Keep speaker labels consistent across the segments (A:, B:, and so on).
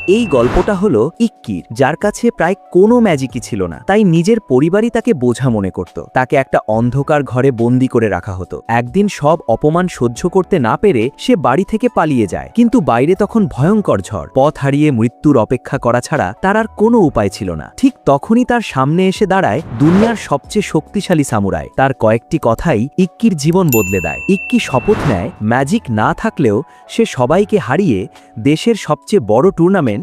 A: এই গল্পটা হলো ইক্কির, যার কাছে প্রায় কোনো ম্যাজিকই ছিল না, তাই নিজের পরিবারই তাকে বোঝা মনে করত। তাকে একটা অন্ধকার ঘরে বন্দি করে রাখা হতো। একদিন সব অপমান সহ্য করতে না পেরে সে বাড়ি থেকে পালিয়ে যায়, কিন্তু বাইরে তখন ভয়ঙ্কর ঝড়। পথ হারিয়ে মৃত্যুর অপেক্ষা করা ছাড়া তার আর কোনো উপায় ছিল না। ঠিক তখনই তার সামনে এসে দাঁড়ায় দুনিয়ার সবচেয়ে শক্তিশালী সামুরাই। তার কয়েকটি কথাই ইক্কির জীবন বদলে দেয়। ইক্কি শপথ নেয় ম্যাজিক না থাকলেও সে সবাইকে হারিয়ে দেশের সবচেয়ে বড় টুর্নামেন্ট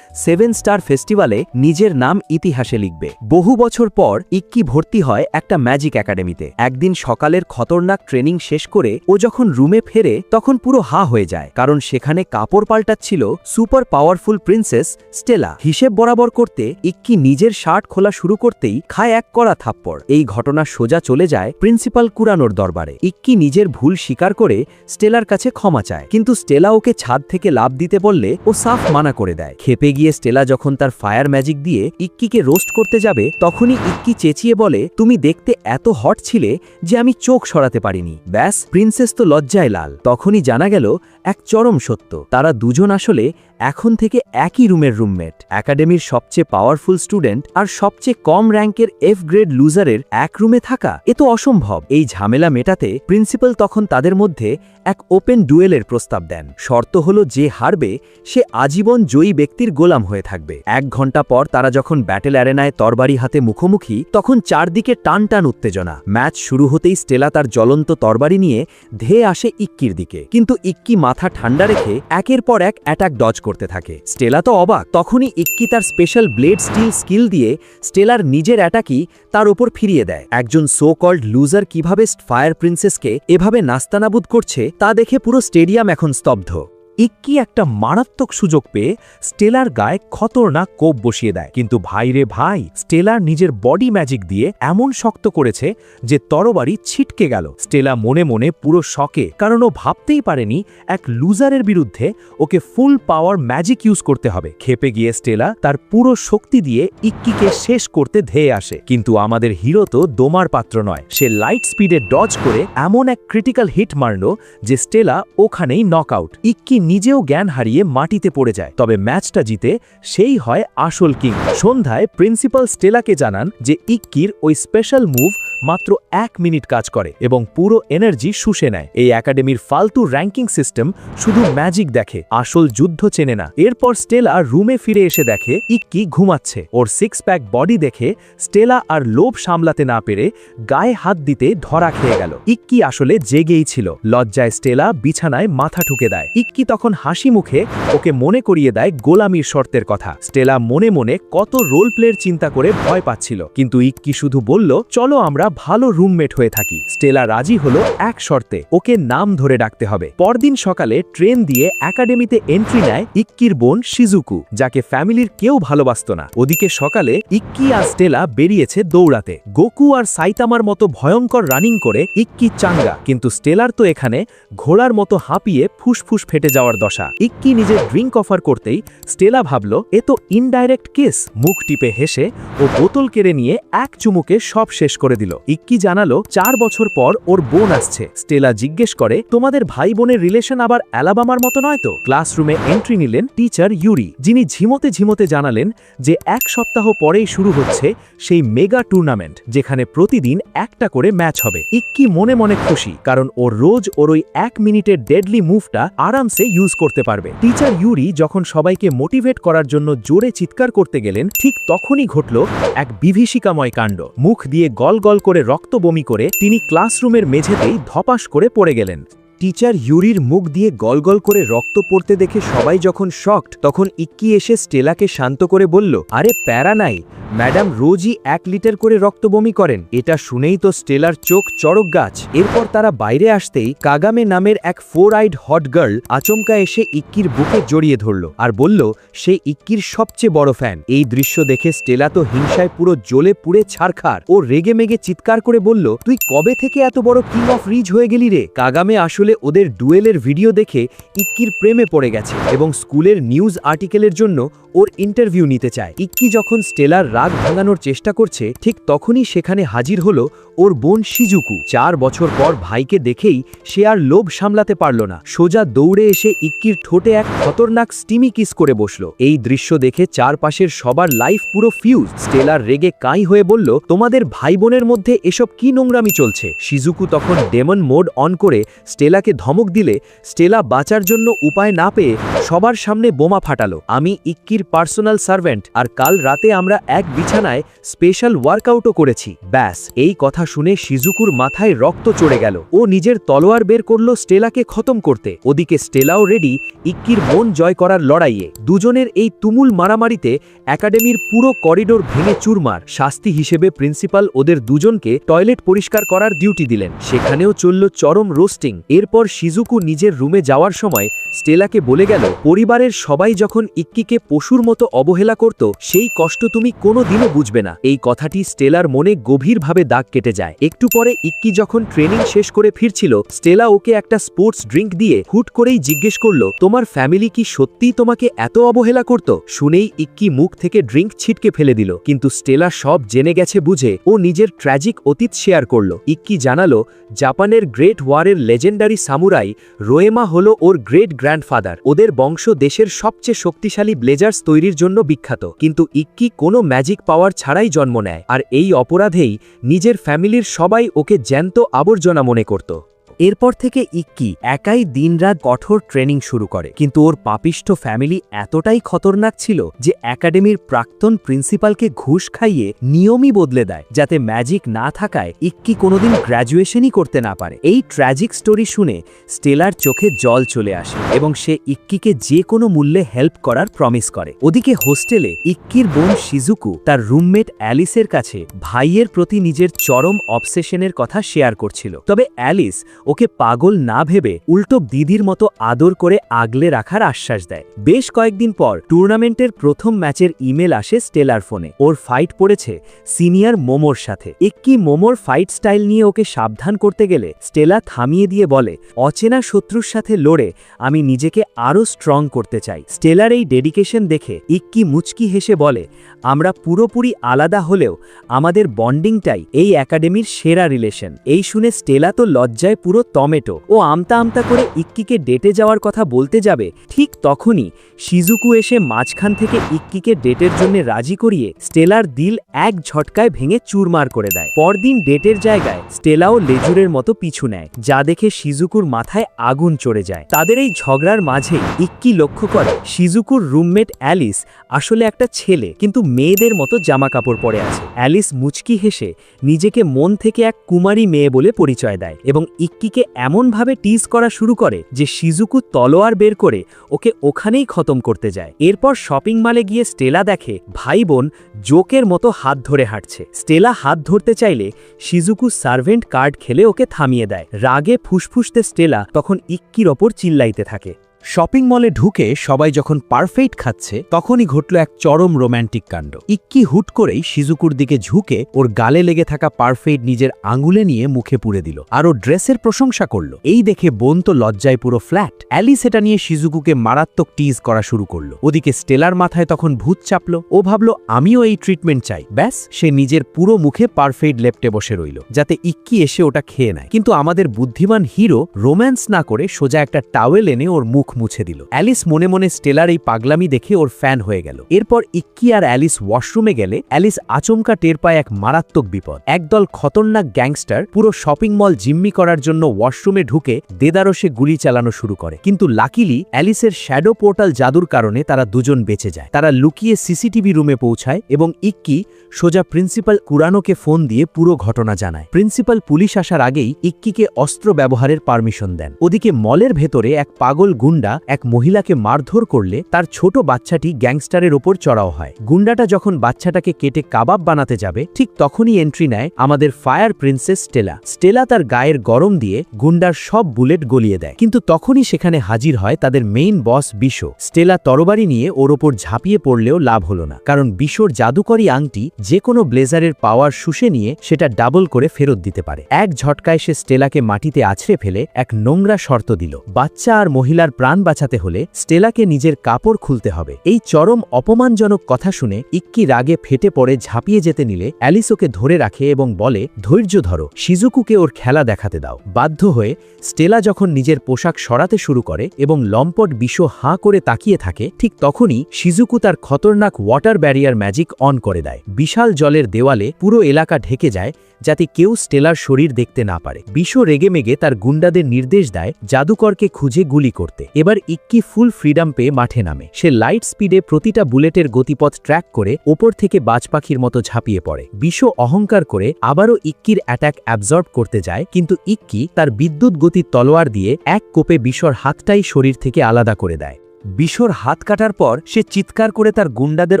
A: 7 স্টার ফেস্টিভ্যালে নিজের নাম ইতিহাসে লিখবে। বহু বছর পর ইক্কি ভর্তি হয় একটা ম্যাজিক একাডেমিতে। একদিন সকালের খতরনাক ট্রেনিং শেষ করে ও যখন রুমে ফেরে তখন পুরো হা হয়ে যায়, কারণ সেখানে কাপড় পাল্টাচ্ছিল সুপার পাওয়ারফুল প্রিন্সেস স্টেলা। হিসেব বরাবর করতে ইক্কি নিজের শার্ট খোলা শুরু করতেই খায় এক কড়া থাপ্পড়। এই ঘটনা সোজা চলে যায় প্রিন্সিপাল কুরানোর দরবারে। ইক্কি নিজের ভুল স্বীকার করে স্টেলার কাছে ক্ষমা চায়, কিন্তু স্টেলা ওকে ছাদ থেকে লাফ দিতে বললে ও সাফ মানা করে দেয়। খেপে গিয়ে স্টেলা যখন তার ফায়ার ম্যাজিক দিয়ে ইক্কিকে রোস্ট করতে যাবে তখনই ইক্কি চেঁচিয়ে বলে, তুমি দেখতে এত হট ছিলে যে আমি চোখ সরাতে পারিনি। ব্যাস, প্রিন্সেস তো লজ্জায় লাল। তখনই জানা গেল এক চরম সত্য, তারা দুজন আসলে এখন থেকে একই রুমের রুমমেট। একাডেমির সবচেয়ে পাওয়ারফুল স্টুডেন্ট আর সবচেয়ে কম র্যাঙ্কের এফ গ্রেড লুজারের এক রুমে থাকা, এ তো অসম্ভব। এই ঝামেলা মেটাতে প্রিন্সিপাল তখন তাদের মধ্যে এক ওপেন ডুয়েলের প্রস্তাব দেন। শর্ত হলো যে হারবে সে আজীবন জয়ী ব্যক্তির গোলাম হয়ে থাকবে। 1 ঘন্টা পর তারা যখন ব্যাটেল অ্যারেনায় তরবারি হাতে মুখোমুখি, তখন চারদিকে টান টান উত্তেজনা। ম্যাচ শুরু হতেই স্টেলা তার জ্বলন্ত তরবারি নিয়ে ধেয়ে আসে ইক্কির দিকে, কিন্তু ইক্কি মাথা ঠান্ডা রেখে একের পর এক অ্যাটাক ডজ করতে থাকে। স্টেলা তো অবাক। তখনই ইক্কি তার স্পেশাল ব্লেড স্টিল স্কিল দিয়ে স্টেলার নিজের অ্যাটাকই তার উপর ফিরিয়ে দেয়। একজন সো কল্ড লুজার কিভাবে ফায়ার প্রিন্সেসকে এভাবে নাস্তানাবুদ করছে তা দেখে পুরো স্টেডিয়াম এখন স্তব্ধ।
B: ইক্কি একটা মারাত্মক সুযোগ পেয়ে স্টেলার গায়ে খতরনাক কোপ বসিয়ে দেয়, কিন্তু ভাই রে ভাই, স্টেলার নিজের বডি ম্যাজিক দিয়ে এমন শক্ত করেছে যে তরবারি ছিটকে গেল। স্টেলা মনে মনে পুরো শকে, কারণ ও ভাবতেই পারেনি এক লুজারের বিরুদ্ধে ওকে ফুল পাওয়ার ম্যাজিক ইউজ করতে হবে। খেপে গিয়ে স্টেলা তার পুরো শক্তি দিয়ে ইক্কিকে শেষ করতে ধেয়ে আসে, কিন্তু আমাদের হিরো তো দোমার পাত্র নয়। সে লাইট স্পিডে ডজ করে এমন এক ক্রিটিক্যাল হিট মারল যে স্টেলা ওখানেই নকআউট। ইক্কি নিজেও জ্ঞান হারিয়ে মাটিতে পড়ে যায়। তবে ম্যাচটা জিতে সেই হয় আসল কিং। সন্ধ্যায় প্রিন্সিপাল স্টেলাকে জানান যে ইক্কির ওই স্পেশাল মুভ মাত্র 1 মিনিট কাজ করে এবং পুরো এনার্জি শুষে নেয়। এই একাডেমির ফালতু র্যাঙ্কিং সিস্টেম শুধু ম্যাজিক দেখে, আসল যুদ্ধ চেনে না। এরপর স্টেলা রুমে ফিরে এসে দেখে ইক্কি ঘুমাচ্ছে। ওর 6 প্যাক বডি দেখে স্টেলা আর লোভ সামলাতে না পেরে গায়ে হাত দিতে ধরা খেয়ে গেল। ইক্কি আসলে জেগেই ছিল। লজ্জায় স্টেলা বিছানায় মাথা ঠুকে দেয়। ইক্কি তখন হাসি মুখে ওকে মনে করিয়ে দেয় গোলামির শর্তের কথা। স্টেলা মনে মনে কত রোল প্লের চিন্তা করে ভয় পাচ্ছিল, কিন্তু ইক্কি শুধু বলল, চলো আমরা ভালো রুমমেট হয়ে থাকি। স্টেলা রাজি হলো এক শর্তে, ওকে নাম ধরে ডাকতে হবে। পরদিন সকালে ট্রেন দিয়ে একাডেমিতে এন্ট্রি নেয় ইক্কির বোন শিজুকু, যাকে ফ্যামিলির কেউ ভালোবাসত না। ওদিকে সকালে ইক্কি আর স্টেলা বেরিয়েছে দৌড়াতে। গোকু আর সাইতামার মতো ভয়ঙ্কর রানিং করে ইক্কি চাঙ্গা, কিন্তু স্টেলার তো এখানে ঘোড়ার মতো হাঁপিয়ে ফুসফুস ফেটে যাওয়ার দশা। ইক্কি নিজের ড্রিঙ্ক অফার করতেই স্টেলা ভাবল এ তো ইনডাইরেক্ট কেস। মুখ টিপে হেসে ও বোতল কেড়ে নিয়ে এক চুমুকে সব শেষ করে দিল। ইক্কি জানালো 4 বছর পর ওর বোন আসছে। স্টেলা জিজ্ঞেস করে, তোমাদের ভাই বোনের রিলেশন আবার অ্যালাবামার মতো নয় তো? ক্লাসরুমে এন্ট্রি নিলেন টিচার ইউরি, যিনি ঝিমোতে ঝিমোতে জানালেন যে 1 সপ্তাহ পরেই শুরু হচ্ছে সেই মেগা টুর্নামেন্ট, যেখানে প্রতিদিন একটা করে ম্যাচ হবে। ইক্কি মনে মনে খুশি, কারণ ওর রোজ ওর ওই 1 মিনিটের ডেডলি মুভটা আরামসে ইউজ করতে পারবে। টিচার ইউরি যখন সবাইকে মোটিভেট করার জন্য জোরে চিৎকার করতে গেলেন, ঠিক তখনই ঘটল এক বিভীষিকাময় কাণ্ড। মুখ দিয়ে গল গল করে রক্ত বমি করে তিনি ক্লাসরুমের মেঝেতেই ধপাস করে পড়ে গেলেন। টিচার ইউরির মুখ দিয়ে গলগল করে রক্ত পড়তে দেখে সবাই যখন শকড, তখন ইক্কি এসে স্টেলাকে শান্ত করে বলল, আরে প্যারা নাই, ম্যাডাম রোজই 1 লিটার করে রক্ত বমি করেন। এটা শুনেই তো স্টেলার চোখ চড়ক গাছ। এরপর তারা বাইরে আসতেই কাগামে নামের এক 4 আইড হট গার্ল আচমকা এসে ইক্কির বুকে জড়িয়ে ধরল আর বলল সে ইক্কির সবচেয়ে বড় ফ্যান। এই দৃশ্য দেখে স্টেলা তো হিংসায় পুরো জ্বলে পুড়ে ছারখার। ও রেগে মেগে চিৎকার করে বলল, তুই কবে থেকে এত বড় কিং অফ রিজ হয়ে গেলি রে? কাগামে আসলে
A: ওদের ডুয়েলের ভিডিও দেখে ইক্কির প্রেমে পড়ে গেছে এবং স্কুলের নিউজ আর্টিকেলের জন্য ওর ইন্টারভিউ নিতে চায়। ইক্কি যখন স্টেলার রাগ ভাঙানোর চেষ্টা করছে ঠিক তখনই সেখানে হাজির হলো ওর বোন শিজুকু। 4 বছর পর ভাইকে দেখেই সে আর লোভ সামলাতে পারল না, সোজা দৌড়ে এসে ইক্কির ঠোঁটে এক খতরনাক স্টিমি কিস করে বসলো। এই দৃশ্য দেখে চারপাশের সবার লাইফ পুরো ফিউজ। স্টেলার রেগে কাঁই হয়ে বলল, তোমাদের ভাই বোনের মধ্যে এসব কি নোংরামি চলছে? শিজুকু তখন ডেমন মোড অন করে স্টেলাকে ধমক দিলে স্টেলা বাঁচার জন্য উপায় না পেয়ে সবার সামনে বোমা ফাটালো। আমি ইক্কির পার্সোনাল সার্ভেন্ট, আর কাল রাতে আমরা এক বিছানায় স্পেশাল ওয়ার্কআউটও করেছি। ব্যাস, এই কথা শুনে শিজুকুর মাথায় রক্ত চড়ে গেল। ও নিজের তলোয়ার বের করলো স্টেলাকে খতম করতে। ওদিকে স্টেলাও রেডি ইক্কির মন জয় করার লড়াইয়ে। দুজনের এই তুমুল মারামারিতে একাডেমির পুরো করিডোর ভেঙে চুরমার। শাস্তি হিসেবে প্রিন্সিপাল ওদের দুজনকে টয়লেট পরিষ্কার করার ডিউটি দিলেন। সেখানেও চলল চরম রোস্টিং। এরপর শিজুকু নিজের রুমে যাওয়ার সময় স্টেলাকে বলে গেল, পরিবারের সবাই যখন ইক্কিকে পশুর মতো অবহেলা করত সেই কষ্ট তুমি কোনো দিনও বুঝবে না। এই কথাটি স্টেলার মনে গভীরভাবে দাগ কেটে যায়। একটু পরে ইক্কি যখন ট্রেনিং শেষ করে ফিরছিল, স্টেলা ওকে একটা স্পোর্টস ড্রিঙ্ক দিয়ে হুট করেই জিজ্ঞেস করলো, তোমার ফ্যামিলি কি সত্যিই তোমাকে এত অবহেলা করত? শুনেই ইক্কি মুখ থেকে ড্রিঙ্ক ছিটকে ফেলে দিল, কিন্তু স্টেলা সব জেনে গেছে বুঝে ও নিজের ট্র্যাজিক অতীত শেয়ার করলো। ইক্কি জানালো, জাপানের গ্রেট ওয়ারের লেজেন্ডারি সামুরাই রোয়েমা হলো ওর গ্রেট গ্র্যান্ডফাদার। ওদের বংশ দেশের সবচেয়ে শক্তিশালী ব্লেজার্স তৈরির জন্য বিখ্যাত, কিন্তু ইক্কি কোনো ম্যাজিক পাওয়ার ছাড়াই জন্ম নেয়, আর এই অপরাধেই নিজের ফ্যামিলির সবাই ওকে জ্যান্ত আবর্জনা মনে করত। এরপর থেকে ইক্কি একাই দিনরাত কঠোর ট্রেনিং শুরু করে, কিন্তু ওর পাপিষ্ঠ ফ্যামিলি এতটাই খতরনাক ছিল যে একাডেমির প্রাক্তন প্রিন্সিপালকে ঘুষ খাইয়ে নিয়মই বদলে দেয়, যাতে ম্যাজিক না থাকায় ইক্কি কোনোদিন গ্র্যাজুয়েশনই করতে না পারে। এই ট্র্যাজিক স্টোরি শুনে স্টেলার চোখে জল চলে আসে এবং সে ইক্কিকে যে কোনো মূল্যে হেল্প করার প্রমিস করে। ওদিকে হোস্টেলে ইক্কির বোন শিজুকু তার রুমমেট অ্যালিসের কাছে ভাইয়ের প্রতি নিজের চরম অবসেশনের কথা শেয়ার করছিল। তবে অ্যালিস ওকে পাগল না ভেবে উল্টো দিদির মতো আদর করে আগলে রাখার আশ্বাস দেয়। বেশ কয়েকদিন পর টুর্নামেন্টের প্রথম ম্যাচের ইমেল আসে স্টেলার ফোনে। ওর ফাইট পড়েছে সিনিয়র মোমোর সাথে। ইক্কি মোমোর ফাইট স্টাইল নিয়ে ওকে সাবধান করতে গেলে স্টেলা থামিয়ে দিয়ে বলে, অচেনা শত্রুর সাথে লড়ে আমি নিজেকে আরও স্ট্রং করতে চাই। স্টেলার এই ডেডিকেশন দেখে ইক্কি মুচকি হেসে বলে, আমরা পুরোপুরি আলাদা হলেও আমাদের বন্ডিংটাই এই একাডেমির সেরা রিলেশন। এই শুনে স্টেলা তো লজ্জায় পুরো টমেটো। ও আমতা আমতা করে ইক্কিকে ডেটে যাওয়ার কথা বলতে যাবে, ঠিক তখনই শিজুকু এসে মাঝখান থেকে ইক্কিকে ডেটের জন্য রাজি করিয়ে স্টেলার দিল এক ঝটকায় ভেঙে চুরমার করে দেয়। পরদিন ডেটের জায়গায় স্টেলাও লেজুরের মতো পিছু নেয়, যা দেখে শিজুকুর মাথায় আগুন চড়ে যায়। তাদের এই ঝগড়ার মাঝেই ইক্কি লক্ষ্য করে শিজুকুর রুমমেট অ্যালিস আসলে একটা ছেলে, কিন্তু মেয়েদের মতো জামা কাপড় পরে আছে। অ্যালিস মুচকি হেসে নিজেকে মন থেকে এক কুমারী মেয়ে বলে পরিচয় দেয় এবং ইক্কিকে এমনভাবে টিজ করা শুরু করে যে শিজুকু তলোয়ার বের করে ওকে ওখানেই খতম করতে যায়। এরপর শপিং মলে গিয়ে স্টেলা দেখে ভাই বোন জোকের মতো হাত ধরে হাঁটছে। স্টেলা হাত ধরতে চাইলে শিজুকু সার্ভেন্ট কার্ড খেলে ওকে থামিয়ে দেয়। রাগে ফুসফুসতে স্টেলা তখন ইক্কির ওপর চিল্লাইতে থাকে।
B: শপিং মলে ঢুকে সবাই যখন পারফেক্ট খাচ্ছে তখনই ঘটল এক চরম রোম্যান্টিক কাণ্ড। ইক্কি হুট করেই শিজুকুর দিকে ঝুঁকে ওর গালে লেগে থাকা পারফেক্ট নিজের আঙুলে নিয়ে মুখে পুরে দিল আর ও ড্রেসের প্রশংসা করল। এই দেখে বোন তো লজ্জায় পুরো ফ্ল্যাট। অ্যালিস এটা নিয়ে শিজুকুকে মারাত্মক টিজ করা শুরু করলো। ওদিকে স্টেলার মাথায় তখন ভূত চাপলো। ও ভাবলো আমিও এই ট্রিটমেন্ট চাই। ব্যাস, সে নিজের পুরো মুখে পারফেক্ট লেপটে বসে রইল যাতে ইক্কি এসে ওটা খেয়ে নেয়। কিন্তু আমাদের বুদ্ধিমান হিরো রোম্যান্স না করে সোজা একটা টাওয়েল এনে ওর মুখ মুছে দিল। অ্যালিস মনে মনে স্টেলার এই পাগলামি দেখে ওর ফ্যান হয়ে গেল। এরপর ইক্কি আর অ্যালিস ওয়াশরুমে গেলে অ্যালিস আচমকা টের পায় এক মারাত্মক বিপদ। একদল খতরনাক গ্যাংস্টার পুরো শপিং মল জিম্মি করার জন্য ওয়াশরুমে ঢুকে দেদারসে গুলি চালানো শুরু করে, কিন্তু লাকিলি অ্যালিসের শ্যাডো পোর্টাল জাদুর কারণে তারা দুজন বেঁচে যায়। তারা লুকিয়ে সিসিটিভি রুমে পৌঁছায় এবং ইক্কি সোজা প্রিন্সিপাল কুরানোকে ফোন দিয়ে পুরো ঘটনা জানায়। প্রিন্সিপাল পুলিশ আসার আগেই ইক্কিকে অস্ত্র ব্যবহারের পারমিশন দেন। ওদিকে মলের ভেতরে এক পাগল গুন্ডা গুন্ডা এক মহিলাকে মারধর করলে তার ছোট বাচ্চাটি গ্যাংস্টারের ওপর চড়াও হয়। গুন্ডাটা যখন বাচ্চাটাকে কেটে কাবাব বানাতে যাবে ঠিক তখনই এন্ট্রি নেয় আমাদের ফায়ার প্রিন্সেস স্টেলা। স্টেলা তার গায়ের গরম দিয়ে গুন্ডার সব বুলেট গলিয়ে দেয়, কিন্তু তখনই সেখানে হাজির হয় তাদের মেইন বস বিশো। স্টেলা তরবারি নিয়ে ওর ওপর ঝাঁপিয়ে পড়লেও লাভ হলো না, কারণ বিশোর জাদুকরী আংটি যে কোনো ব্লেজারের পাওয়ার শুষে নিয়ে সেটা ডাবল করে ফেরত দিতে পারে। এক ঝটকায় সে স্টেলাকে মাটিতে আছড়ে ফেলে এক নোংরা শর্ত দিল, বাচ্চা আর মহিলার প্রাণ বাঁচাতে হলে স্টেলাকে নিজের কাপড় খুলতে হবে। এই চরম অপমানজনক কথা শুনে ইক্কি রাগে ফেটে পড়ে ঝাঁপিয়ে যেতে নিলে অ্যালিস ওকে ধরে রাখে এবং বলে, ধৈর্য ধরো, শিজুকুকে ওর খেলা দেখাতে দাও। বাধ্য হয়ে স্টেলা যখন নিজের পোশাক সরাতে শুরু করে এবং লম্পট বিশো হাঁ করে তাকিয়ে থাকে, ঠিক তখনই শিজুকু তার খতরনাক ওয়াটার ব্যারিয়ার ম্যাজিক অন করে দেয়। বিশাল জলের দেওয়ালে পুরো এলাকা ঢেকে যায় যাতে কেউ স্টেলার শরীর দেখতে না পারে। বিশো রেগেমেগে তার গুন্ডাদের নির্দেশ দেয় জাদুকরকে খুঁজে গুলি করতে। এবার ইক্কি ফুল ফ্রিডম পেয়ে মাঠে নামে। সে লাইট স্পিডে প্রতিটা বুলেটের গতিপথ ট্র্যাক করে ওপর থেকে বাজপাখির মতো ঝাঁপিয়ে পড়ে। বিশো অহংকার করে আবারও ইক্কির অ্যাটাক অ্যাবজর্ব করতে যায়, কিন্তু ইক্কি তার বিদ্যুৎ গতির তলোয়ার দিয়ে এক কোপে বিশোর হাতটাই শরীর থেকে আলাদা করে দেয়। বিশোর হাত কাটার পর সে চিৎকার করে তার গুন্ডাদের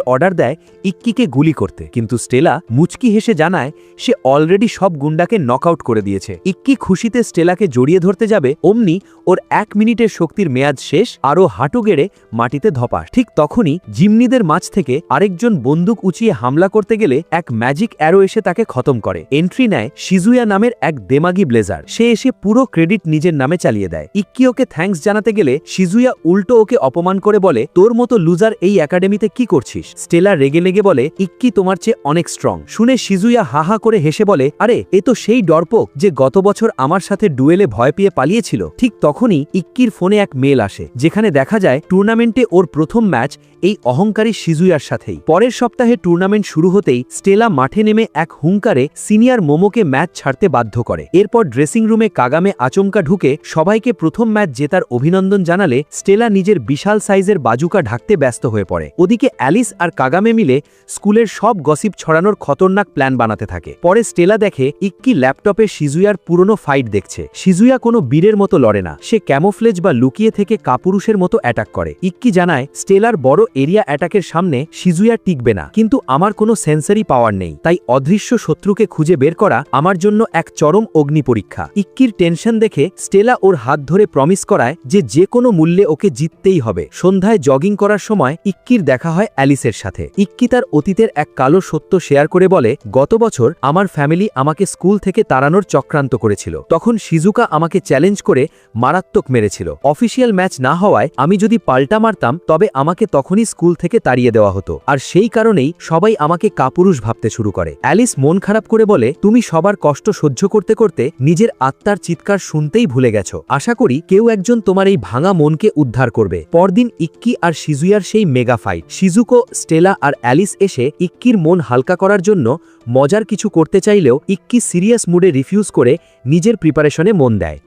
B: অর্ডার দেয় ইক্কিকে গুলি করতে, কিন্তু স্টেলা মুচকি হেসে জানায় সে অলরেডি সব গুন্ডাকে নকআউট করে দিয়েছে। ইক্কি খুশিতে স্টেলাকে জড়িয়ে ধরতে যাবে, অমনি ওর 1 মিনিটের শক্তির মেয়াদ শেষ, আরও হাঁটু গেড়ে মাটিতে ধপাস। ঠিক তখনই জিমনিদের মাঝ থেকে আরেকজন বন্দুক উঁচিয়ে হামলা করতে গেলে এক ম্যাজিক অ্যারো এসে তাকে খতম করে। এন্ট্রি নেয় শিজুয়া নামের এক দেমাগি ব্লেজার। সে এসে পুরো ক্রেডিট নিজের নামে চালিয়ে দেয়। ইক্কি ওকে থ্যাঙ্কস জানাতে গেলে শিজুয়া উল্টো ওকে অপমান করে বলে, তোর মতো লুজার এই একাডেমিতে কি করছিস? স্টেলা রেগে লেগে বলে, ইক্কি তোমার চেয়ে অনেক স্ট্রং। শুনে শিজুয়া হাহা করে হেসে বলে, আরে এ তো সেই ডরপোক যে গত বছর আমার সাথে ডুয়েলে ভয় পেয়ে পালিয়েছিল। ঠিক তখনই ইক্কির ফোনে এক মেল আসে, যেখানে দেখা যায় টুর্নামেন্টে ওর প্রথম ম্যাচ এই অহংকারী শিজুয়ার সাথেই। পরের সপ্তাহে টুর্নামেন্ট শুরু হতেই স্টেলা মাঠে নেমে এক হুঙ্কারে সিনিয়র মোমোকে ম্যাচ ছাড়তে বাধ্য করে। এরপর ড্রেসিং রুমে কাগামে আচমকা ঢুকে সবাইকে প্রথম ম্যাচ জেতার অভিনন্দন জানালে স্টেলা নিজের বিশাল সাইজের বাজুকা ঢাকতে ব্যস্ত হয়ে পড়ে। ওদিকে অ্যালিস আর কাগামে মিলে স্কুলের সব গসিপ ছড়ানোর খতরনাক প্ল্যান বানাতে থাকে। পরে স্টেলা দেখে ইক্কি ল্যাপটপে শিজুয়ার পুরনো ফাইট দেখছে। শিজুয়া কোনো বীরের মতো লড়ে না, সে ক্যামোফ্লেজ বা লুকিয়ে থেকে কাপুরুষের মতো অ্যাটাক করে। ইক্কি জানায় স্টেলার বড় এরিয়া অ্যাটাকের সামনে শিজুয়া টিকবে না, কিন্তু আমার কোনো সেন্সারি পাওয়ার নেই, তাই অদৃশ্য শত্রুকে খুঁজে বের করা আমার জন্য এক চরম অগ্নি পরীক্ষা। ইক্কির টেনশন দেখে স্টেলা ওর হাত ধরে প্রমিস করায় যে কোনো মূল্যে ওকে জিততেই হবে। সন্ধ্যায় জগিং করার সময় ইক্কির দেখা হয় অ্যালিসের সাথে। ইক্কি তার অতীতের এক কালো সত্য শেয়ার করে বলে, গত বছর আমার ফ্যামিলি আমাকে স্কুল থেকে তাড়ানোর চক্রান্ত করেছিল। তখন শিজুকা আমাকে চ্যালেঞ্জ করে মারাত্মক মেরেছিল। অফিসিয়াল ম্যাচ না হওয়ায় আমি যদি পাল্টা মারতাম তবে আমাকে তখনই স্কুল থেকে তাড়িয়ে দেওয়া হতো, আর সেই কারণেই সবাই আমাকে কাপুরুষ ভাবতে শুরু করে। অ্যালিস মন খারাপ করে বলে, তুমি সবার কষ্ট সহ্য করতে করতে নিজের আত্মার চিৎকার শুনতেই ভুলে গেছো। আশা করি কেউ একজন তোমার এই ভাঙা মনকে উদ্ধার করবে। পরদিন ইক্কি আর শিজুয়ার সেই মেগা ফাইট। শিজুকো, স্টেলা আর অ্যালিস এসে ইক্কির মন হালকা করার জন্য মজার কিছু করতে চাইলেও ইক্কি সিরিয়াস মুডে রিফিউজ করে নিজের প্রিপারেশনে মন দেয়।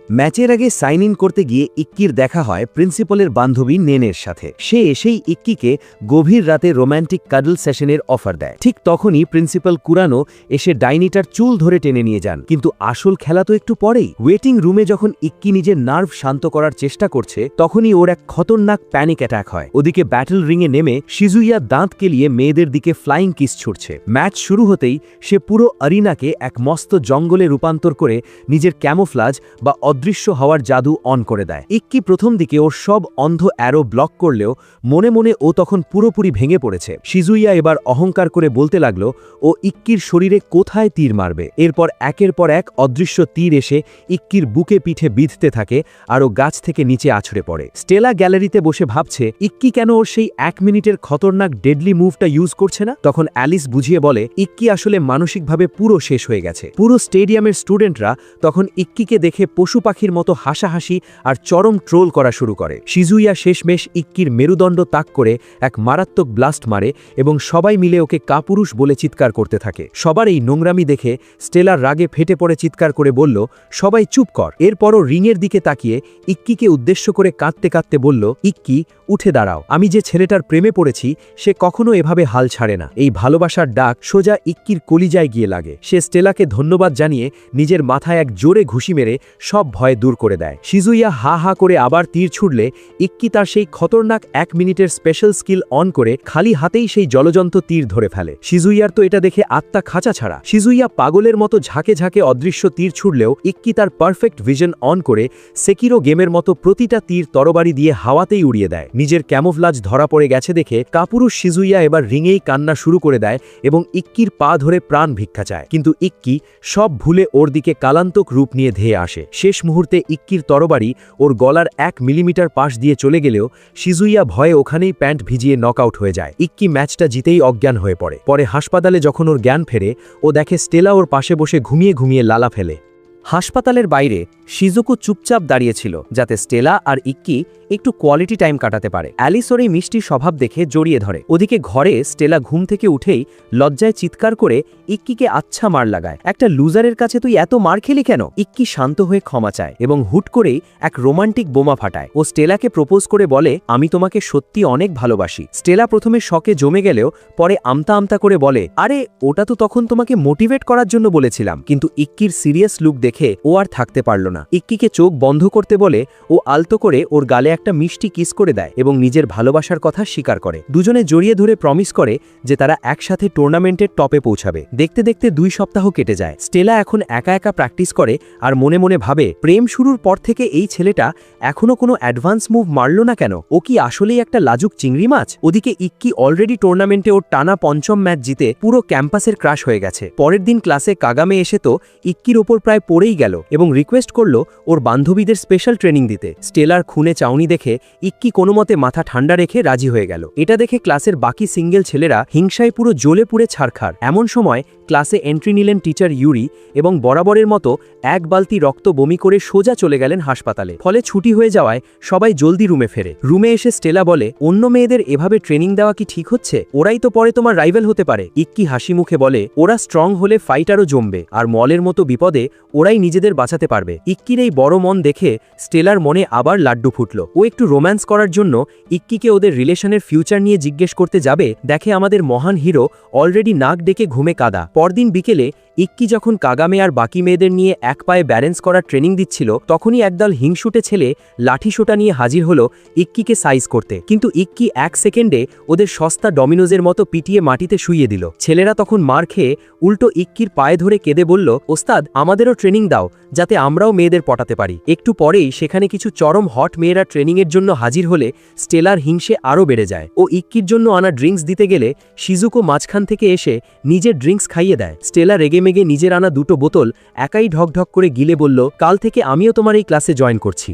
B: ম্যাচের আগে সাইন ইন করতে গিয়ে ইক্কির দেখা হয় প্রিন্সিপালের বান্ধবী নেনের সাথে। সে এসেই ইক্কিকে গভীর রাতে রোম্যান্টিক কাডল সেশনের অফার দেয়। ঠিক তখনই প্রিন্সিপাল কুরানো এসে ডাইনিটার চুল ধরে টেনে নিয়ে যান, কিন্তু আসল খেলা তো একটু পরেই। ওয়েটিং রুমে যখন ইক্কি নিজের নার্ভ শান্ত করার চেষ্টা করছে তখনই ওর এক খতরনাক প্যানিক অ্যাটাক হয়। ওদিকে ব্যাটল রিংয়ে নেমে শিজুইয়া দাঁত কেলিয়ে মেয়েদের দিকে ফ্লাইং কিস ছুটছে। ম্যাচ শুরু হতেই সে পুরো আরিনাকে এক মস্ত জঙ্গলে রূপান্তর করে নিজের ক্যামোফ্লাজ বা অদৃশ্য হওয়ার জাদু অন করে দেয়। ইক্কি প্রথম দিকে ওর সব অন্ধ অ্যারো ব্লক করলেও মনে মনে ও তখন পুরোপুরি ভেঙে পড়েছে। শিজুইয়া এবার অহংকার করে বলতে লাগলো ও ইক্কির শরীরে কোথায় তীর মারবে। এরপর একের পর এক অদৃশ্য তীর এসে ইক্কির বুকে পিঠে বিঁধতে থাকে আর ও গাছ থেকে নিচে আছড়ে পড়ে। স্টেলা গ্যালারিতে বসে ভাবছে ইক্কি কেন ওর সেই 1 মিনিটের খতরনাক ডেডলি মুভটা ইউজ করছে না। তখন অ্যালিস বুঝিয়ে বলে ইক্কি আসলে মানসিকভাবে পুরো শেষ হয়ে গেছে। পুরো স্টেডিয়ামের স্টুডেন্টরা তখন ইক্কিকে দেখে পশু পাখির মতো হাসাহাসি আর চরম ট্রোল করা শুরু করে। শিজুইয়া শেষমেশ ইক্কির মেরুদণ্ড তাক করে এক মারাত্মক ব্লাস্ট মারে এবং সবাই মিলে ওকে কাপুরুষ বলে চিৎকার করতে থাকে। সবার এই নোংরামি দেখে স্টেলার রাগে ফেটে পড়ে চিৎকার করে বলল, সবাই চুপ কর। এরপরও রিংয়ের দিকে তাকিয়ে ইক্কিকে উদ্দেশ্য করে কাঁদতে কাঁদতে বলল, ইক্কি উঠে দাঁড়াও, আমি যে ছেলেটার প্রেমে পড়েছি সে কখনো এভাবে হাল ছাড়ে না। এই ভালোবাসার ডাক সোজা ইক্কির কলিজায় গিয়ে লাগে। সে স্টেলাকে ধন্যবাদ জানিয়ে নিজের মাথায় এক জোরে ঘুষি মেরে সব ভয় দূর করে দেয়। শিজুইয়া হা হা করে আবার তীর ছুড়লে ইক্কি তার সেই খতরনাক 1 মিনিটের স্পেশাল স্কিল অন করে খালি হাতেই সেই জলজন্ত তীর ধরে ফেলে। শিজুইয়ার তো এটা দেখে আত্মা খাঁচা ছাড়া। শিজুইয়া পাগলের মতো ঝাঁকে ঝাঁকে অদৃশ্য তীর ছুড়লেও ইক্কি তার পারফেক্ট ভিশন অন করে সেকিরো গেমের মতো প্রতিটা তীর তরবারি দিয়ে হাওয়াতেই উড়িয়ে দেয়। নিজের ক্যামোফ্লাজ ধরা পড়ে গেছে দেখে কাপুরুষ শিজুইয়া এবার রিঙেই কান্না শুরু করে দেয় এবং ইক্কির পা ধরে প্রাণ ভিক্ষা চায়। কিন্তু ইক্কি সব ভুলে ওর দিকে কালান্তক রূপ নিয়ে ধেয়ে আসে। শেষ মুহূর্তে ইক্কির তরবারি ওর গলার 1 মিলিমিটার পাশ দিয়ে চলে গেলেও শিজুইয়া ভয়ে ওখানেই প্যান্ট ভিজিয়ে নকআউট হয়ে যায়। ইক্কি ম্যাচটা জিতেই অজ্ঞান হয়ে পড়ে। পরে হাসপাতালে যখন ওর জ্ঞান ফেরে ও দেখে স্টেলা ওর পাশে বসে ঘুমিয়ে ঘুমিয়ে লালা ফেলে।
A: হাসপাতালের বাইরে শিজুকু চুপচাপ দাঁড়িয়েছিল যাতে স্টেলা আর ইক্কি একটু কোয়ালিটি টাইম কাটাতে পারে। অ্যালিস ওর এই মিষ্টি স্বভাব দেখে জড়িয়ে ধরে। ওদিকে ঘরে স্টেলা ঘুম থেকে উঠেই লজ্জায় চিৎকার করে ইক্কিকে আচ্ছা মার লাগায়। একটা লুজারের কাছে তুই এত মার খেলি কেন? ইক্কি শান্ত হয়ে ক্ষমা চায় এবং হুট করেই এক রোমান্টিক বোমা ফাটায়। ও স্টেলাকে প্রপোজ করে বলে, আমি তোমাকে সত্যি অনেক ভালোবাসি। স্টেলা প্রথমে শকে জমে গেলেও পরে আমতা আমতা করে বলে, আরে ওটা তো তখন তোমাকে মোটিভেট করার জন্য বলেছিলাম। কিন্তু ইক্কির সিরিয়াস লুক দেখে ও আর থাকতে পারল না। ইক্কিকে চোখ বন্ধ করতে বলে ও আলতো করে ওর গালে একটা মিষ্টি কিস করে দেয় এবং নিজের ভালোবাসার কথা স্বীকার করে। দুজনে জড়িয়ে ধরে প্রমিস করে যে তারা একসাথে টুর্নামেন্টের টপে পৌঁছাবে। দেখতে দেখতে 2 সপ্তাহ কেটে যায়। স্টেলা এখন একা একা প্র্যাকটিস করে আর মনে মনে ভাবে, প্রেম শুরুর পর থেকে এই ছেলেটা এখনো কোনো অ্যাডভান্স মুভ মারল না কেন? ও কি আসলেই একটা লাজুক চিংড়ি মাছ? ওদিকে ইক্কি অলরেডি টুর্নামেন্টে ওর টানা 5ম ম্যাচ জিতে পুরো ক্যাম্পাসের ক্রাশ হয়ে গেছে। পরের দিন ক্লাসে কাগামে এসে তো ইক্কির ওপর প্রায় পড়েই গেল এবং রিকোয়েস্ট করলো ওর বান্ধবীদের স্পেশাল ট্রেনিং দিতে। স্টেলার খুনে চাউনি দেখে ইক্কি কোনোমতে মাথা ঠান্ডা রেখে রাজি হয়ে গেল। এটা দেখে ক্লাসের বাকি সিঙ্গেল ছেলেরা হিংসায় পুরো জ্বলে পুড়ে ছারখার। এমন সময় ক্লাসে এন্ট্রি নিলেন টিচার ইউরি এবং বরাবরের মতো 1 বালতি রক্ত বমি করে সোজা চলে গেলেন হাসপাতালে। ফলে ছুটি হয়ে যাওয়ায় সবাই জলদি রুমে ফেরে। রুমে এসে স্টেলা বলে, অন্য মেয়েদের এভাবে ট্রেনিং দেওয়া কি ঠিক হচ্ছে? ওরাই তো পরে তোমার রাইভেল হতে পারে। ইক্কি হাসি মুখে বলে, ওরা স্ট্রং হলে ফাইটারও জমবে আর মলের মতো বিপদে ওরাই নিজেদের বাঁচাতে পারবে। ইক্কির এই বড় মন দেখে স্টেলার মনে আবার লাড্ডু ফুটল। ও একটু রোম্যান্স করার জন্য ইক্কিকে ওদের রিলেশনের ফিউচার নিয়ে জিজ্ঞেস করতে যাবে, দেখে আমাদের মহান হিরো অলরেডি নাক ডেকে ঘুমে কাদা। পরদিন বিকেলে ইক্কি যখন কাগামে আর বাকি মেয়েদের নিয়ে এক পায়ে ব্যালেন্স করার ট্রেনিং দিচ্ছিল, তখনই একদল হিংসুটে ছেলে লাঠিসোঁটা নিয়ে হাজির হলো ইক্কিকে সাইজ করতে। কিন্তু ইক্কি 1 সেকেন্ডে ওদের সস্তা ডমিনোজের মতো পিটিয়ে মাটিতে শুইয়ে দিল। ছেলেরা তখন মার খেয়ে উল্টো ইক্কির পায়ে ধরে কেঁদে বলল, ওস্তাদ আমাদেরও ট্রেনিং দাও যাতে আমরাও মেয়েদের পটাতে পারি। একটু পরেই সেখানে কিছু চরম হট মেয়েরা ট্রেনিংয়ের জন্য হাজির হলে স্টেলার হিংসে আরও বেড়ে যায়। ও ইক্কির জন্য আনা ড্রিঙ্কস দিতে গেলে শিজুকো মাঝখান থেকে এসে নিজের ড্রিঙ্কস খাইয়ে দেয়। স্টেলা রেগেমেগে নিজের আনা 2টো বোতল একাই ঢকঢক করে গিলে বলল, কাল থেকে আমিও তোমার এই ক্লাসে জয়েন করছি।